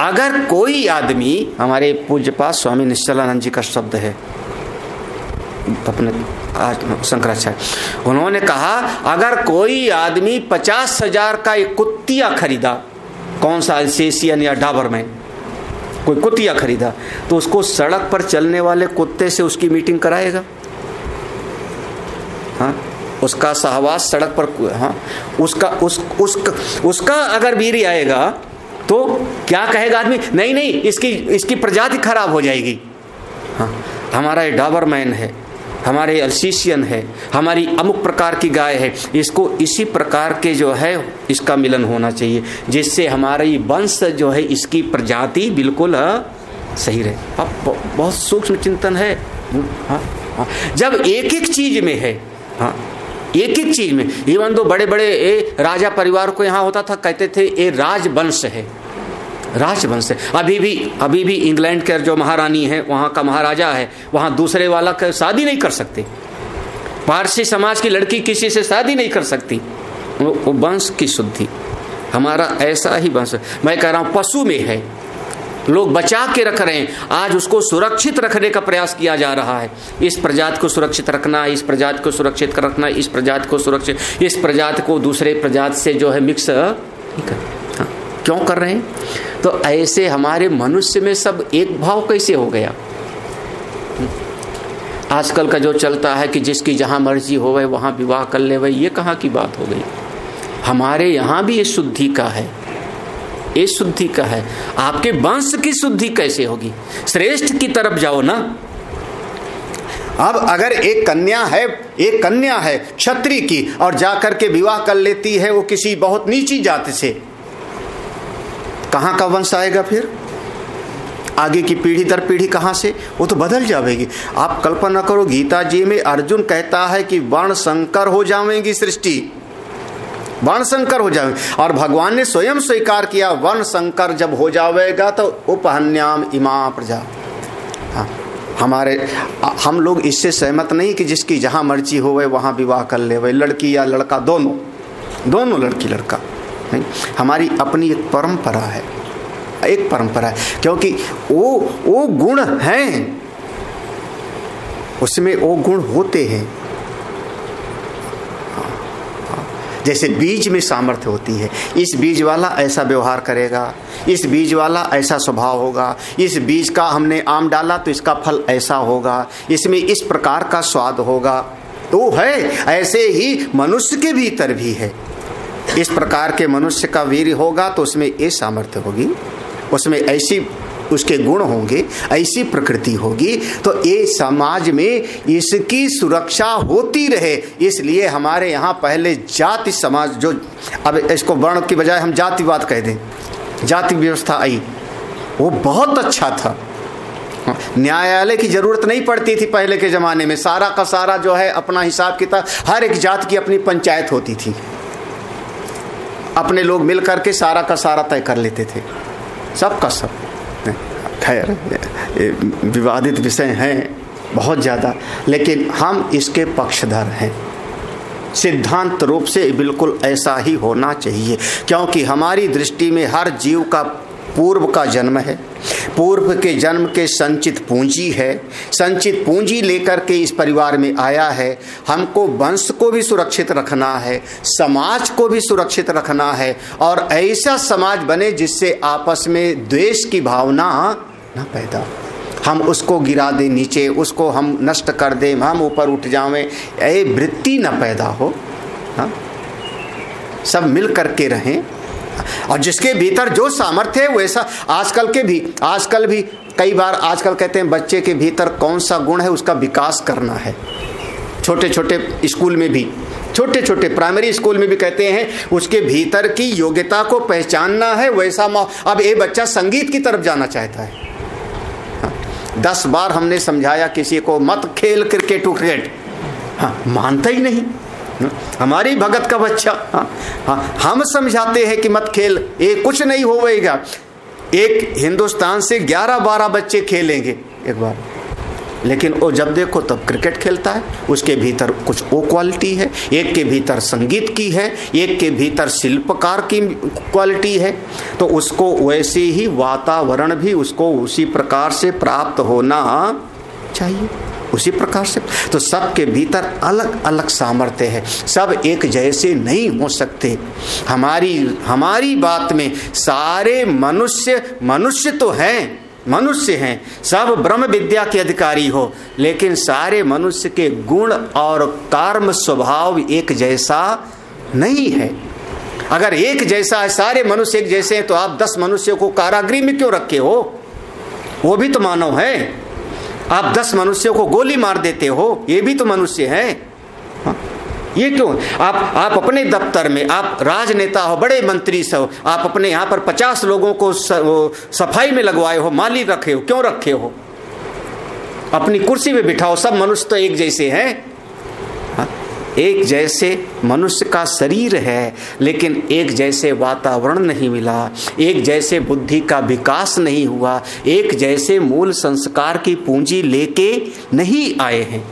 Speaker 1: अगर कोई आदमी, हमारे पूज्य पास स्वामी निश्चलानंद जी का शब्द है, अपने शंकराचार्य, उन्होंने कहा अगर कोई आदमी 50,000 का एक कुत्तिया खरीदा, कौन सा अल्सेशियन या डाबरमैन, कोई कुत्तिया खरीदा, तो उसको सड़क पर चलने वाले कुत्ते से उसकी मीटिंग कराएगा? हाँ, उसका सहवास सड़क पर, हाँ, उसका अगर बीरी आएगा तो क्या कहेगा आदमी? नहीं नहीं, इसकी प्रजाति खराब हो जाएगी। हाँ, हमारा ये डाबरमैन है, हमारे अल्सीशियन है, हमारी अमुक प्रकार की गाय है, इसको इसी प्रकार के जो है इसका मिलन होना चाहिए, जिससे हमारी वंश जो है इसकी प्रजाति बिल्कुल सही रहे। अब बहुत सूक्ष्म चिंतन है। हाँ, हाँ, जब एक एक चीज में है, हाँ, एक एक चीज में, इवन तो बड़े बड़े राजा परिवार को यहाँ होता था, कहते थे ये राजवंश है, राजवंश है। अभी भी इंग्लैंड के जो महारानी है, वहाँ का महाराजा है, वहाँ दूसरे वाला का शादी नहीं कर सकते। पारसी समाज की लड़की किसी से शादी नहीं कर सकती, वो वंश की शुद्धि। हमारा ऐसा ही वंश, मैं कह रहा हूँ पशु में है, लोग बचा के रख रहे हैं। आज उसको सुरक्षित रखने का प्रयास किया जा रहा है। इस प्रजाति को सुरक्षित रखना, इस प्रजाति को सुरक्षित रखना, इस प्रजाति को सुरक्षित, इस प्रजाति को दूसरे प्रजाति से जो है मिक्स नहीं कर। हाँ, क्यों कर रहे हैं? तो ऐसे हमारे मनुष्य में सब एक भाव कैसे हो गया? आजकल का जो चलता है कि जिसकी जहाँ मर्जी हो वह वहाँ विवाह कर ले, वह ये कहाँ की बात हो गई? हमारे यहाँ भी ये शुद्धि का है, ये शुद्धि का है। आपके वंश की शुद्धि कैसे होगी? श्रेष्ठ की तरफ जाओ ना। अब अगर एक कन्या है क्षत्रिय की और जाकर के विवाह कर लेती है वो किसी बहुत नीची जाति से, कहाँ का वंश आएगा फिर? आगे की पीढ़ी दर पीढ़ी कहाँ से? वो तो बदल जाएगी। आप कल्पना करो, गीता जी में अर्जुन कहता है कि वर्ण संकर हो जाएगी सृष्टि, वर्ण संकर हो जाए। और भगवान ने स्वयं स्वीकार किया, वर्ण संकर जब हो जाएगा तो उपहन्याम इमा प्रजा। हाँ, हम लोग इससे सहमत नहीं कि जिसकी जहाँ मर्जी हो वहाँ विवाह कर ले, वही लड़की या लड़का दोनों लड़की लड़का नहीं। हमारी अपनी एक परंपरा है, क्योंकि वो गुण हैं, उसमें वो गुण होते हैं। जैसे बीज में सामर्थ्य होती है, इस बीज वाला ऐसा व्यवहार करेगा, इस बीज वाला ऐसा स्वभाव होगा, इस बीज का हमने आम डाला तो इसका फल ऐसा होगा, इसमें इस प्रकार का स्वाद होगा, तो है। ऐसे ही मनुष्य के भीतर भी है, इस प्रकार के मनुष्य का वीर्य होगा तो उसमें ये सामर्थ्य होगी, उसमें ऐसी उसके गुण होंगे, ऐसी प्रकृति होगी, तो ये समाज में इसकी सुरक्षा होती रहे। इसलिए हमारे यहाँ पहले जाति समाज, जो अब इसको वर्ण की बजाय हम जातिवाद कह दें, जाति व्यवस्था आई, वो बहुत अच्छा था। न्यायालय की जरूरत नहीं पड़ती थी पहले के ज़माने में, सारा का सारा जो है अपना हिसाब किताब, हर एक जात की अपनी पंचायत होती थी, अपने लोग मिल करके सारा का सारा तय कर लेते थे, सब का सब। खैर विवादित विषय हैं बहुत ज़्यादा, लेकिन हम इसके पक्षधर हैं। सिद्धांत रूप से बिल्कुल ऐसा ही होना चाहिए, क्योंकि हमारी दृष्टि में हर जीव का पूर्व का जन्म है, पूर्व के जन्म के संचित पूंजी है, संचित पूंजी लेकर के इस परिवार में आया है। हमको वंश को भी सुरक्षित रखना है, समाज को भी सुरक्षित रखना है, और ऐसा समाज बने जिससे आपस में द्वेष की भावना न पैदा, हम उसको गिरा दें नीचे, उसको हम नष्ट कर दें, हम ऊपर उठ जावें, ये वृत्ति न पैदा हो। हाँ, सब मिल करके रहें, और जिसके भीतर जो सामर्थ्य है वैसा। आजकल भी कई बार आजकल कहते हैं बच्चे के भीतर कौन सा गुण है उसका विकास करना है। छोटे छोटे स्कूल में भी, छोटे छोटे प्राइमरी स्कूल में भी कहते हैं उसके भीतर की योग्यता को पहचानना है, वैसा। अब ये बच्चा संगीत की तरफ जाना चाहता है, 10 बार हमने समझाया किसी को मत खेल क्रिकेट उक्रिकेट, हाँ, मानता ही नहीं। हमारी भगत का बच्चा, हाँ, हम समझाते हैं कि मत खेल, ये कुछ नहीं होगा। एक हिंदुस्तान से 11-12 बच्चे खेलेंगे एक बार, लेकिन वो जब देखो तब क्रिकेट खेलता है। उसके भीतर कुछ वो क्वालिटी है, एक के भीतर संगीत की है, एक के भीतर शिल्पकार की क्वालिटी है, तो उसको वैसे ही वातावरण भी उसको उसी प्रकार से प्राप्त होना चाहिए, उसी प्रकार से। तो सबके भीतर अलग अलग सामर्थ्य है, सब एक जैसे नहीं हो सकते। हमारी बात में सारे मनुष्य तो हैं, मनुष्य हैं, सब ब्रह्म विद्या के अधिकारी हो, लेकिन सारे मनुष्य के गुण और कर्म स्वभाव एक जैसा नहीं है। अगर एक जैसा है, सारे मनुष्य एक जैसे हैं, तो आप 10 मनुष्यों को कारागृह में क्यों रखे हो? वो भी तो मानव है। आप 10 मनुष्यों को गोली मार देते हो, ये भी तो मनुष्य हैं। हाँ? ये क्यों? आप अपने दफ्तर में, आप राजनेता हो, बड़े मंत्री हो, आप अपने यहाँ पर 50 लोगों को सफाई में लगवाए हो, माली रखे हो, क्यों रखे हो? अपनी कुर्सी में बिठाओ, सब मनुष्य तो एक जैसे हैं। एक जैसे मनुष्य का शरीर है, लेकिन एक जैसे वातावरण नहीं मिला, एक जैसे बुद्धि का विकास नहीं हुआ, एक जैसे मूल संस्कार की पूंजी लेके नहीं आए हैं।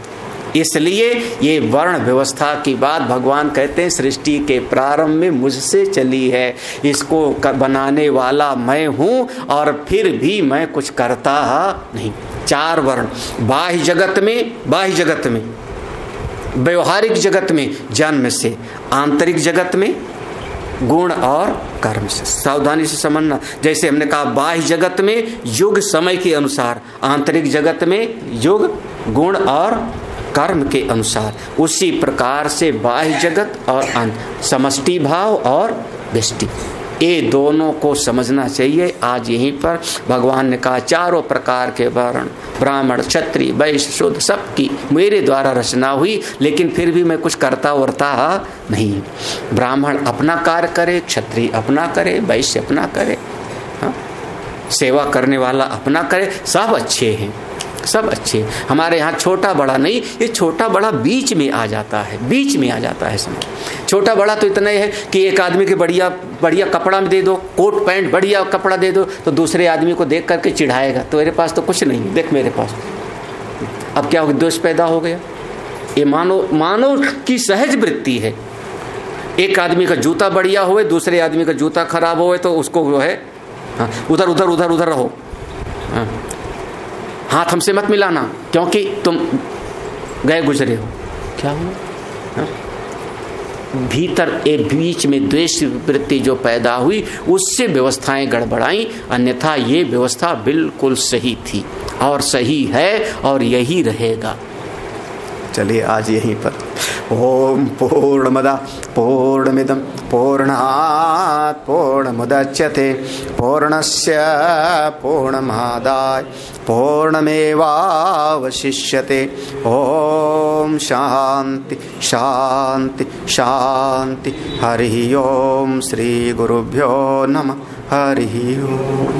Speaker 1: इसलिए ये वर्ण व्यवस्था की बात भगवान कहते हैं सृष्टि के प्रारंभ में मुझसे चली है, इसको बनाने वाला मैं हूँ, और फिर भी मैं कुछ करता नहीं। 4 वर्ण बाह्य जगत में, व्यवहारिक जगत में जन्म से, आंतरिक जगत में गुण और कर्म से। सावधानी से समझना, जैसे हमने कहा बाह्य जगत में युग समय के अनुसार, आंतरिक जगत में युग गुण और कर्म के अनुसार, उसी प्रकार से बाह्य जगत और समष्टि भाव और व्यष्टि, ये दोनों को समझना चाहिए। आज यहीं पर भगवान ने कहा 4 प्रकार के वर्ण, ब्राह्मण, क्षत्रिय, वैश्य, शूद्र, सबकी मेरे द्वारा रचना हुई, लेकिन फिर भी मैं कुछ करता वर्ता नहीं। ब्राह्मण अपना कार्य करे, क्षत्रिय अपना करे, वैश्य अपना करे, हाँ? सेवा करने वाला अपना करे, सब अच्छे हैं, सब अच्छे। हमारे यहाँ छोटा बड़ा नहीं, ये छोटा बड़ा बीच में आ जाता है, बीच में आ जाता है समझ। छोटा बड़ा तो इतना ही है कि एक आदमी के बढ़िया बढ़िया कपड़ा में दे दो, कोट पैंट बढ़िया कपड़ा दे दो, तो दूसरे आदमी को देख करके चिढ़ाएगा, तो मेरे पास तो कुछ नहीं, देख मेरे पास। अब क्या हो, द्वेष पैदा हो गया। ये मानव की सहज वृत्ति है। एक आदमी का जूता बढ़िया होए, दूसरे आदमी का जूता खराब होए, तो उसको जो है उधर उधर उधर उधर रहो, हाथ हमसे मत मिलाना क्योंकि तुम गए गुजरे हो। क्या हुआ? भीतर एक बीच में द्वेष वृत्ति जो पैदा हुई, उससे व्यवस्थाएं गड़बड़ाई, अन्यथा ये व्यवस्था बिल्कुल सही थी और सही है और यही रहेगा। चलिए आज यहीं पर। ओम पूर्णमदा पूर्णमिदं पूर्णात् पूर्णमुदच्यते पूर्णस्य पूर्णमादाय पूर्णमेवावशिष्यते। ओम शांति शांति शांति। हरि ओम। श्री गुरुभ्यो नमः। हरि ओम।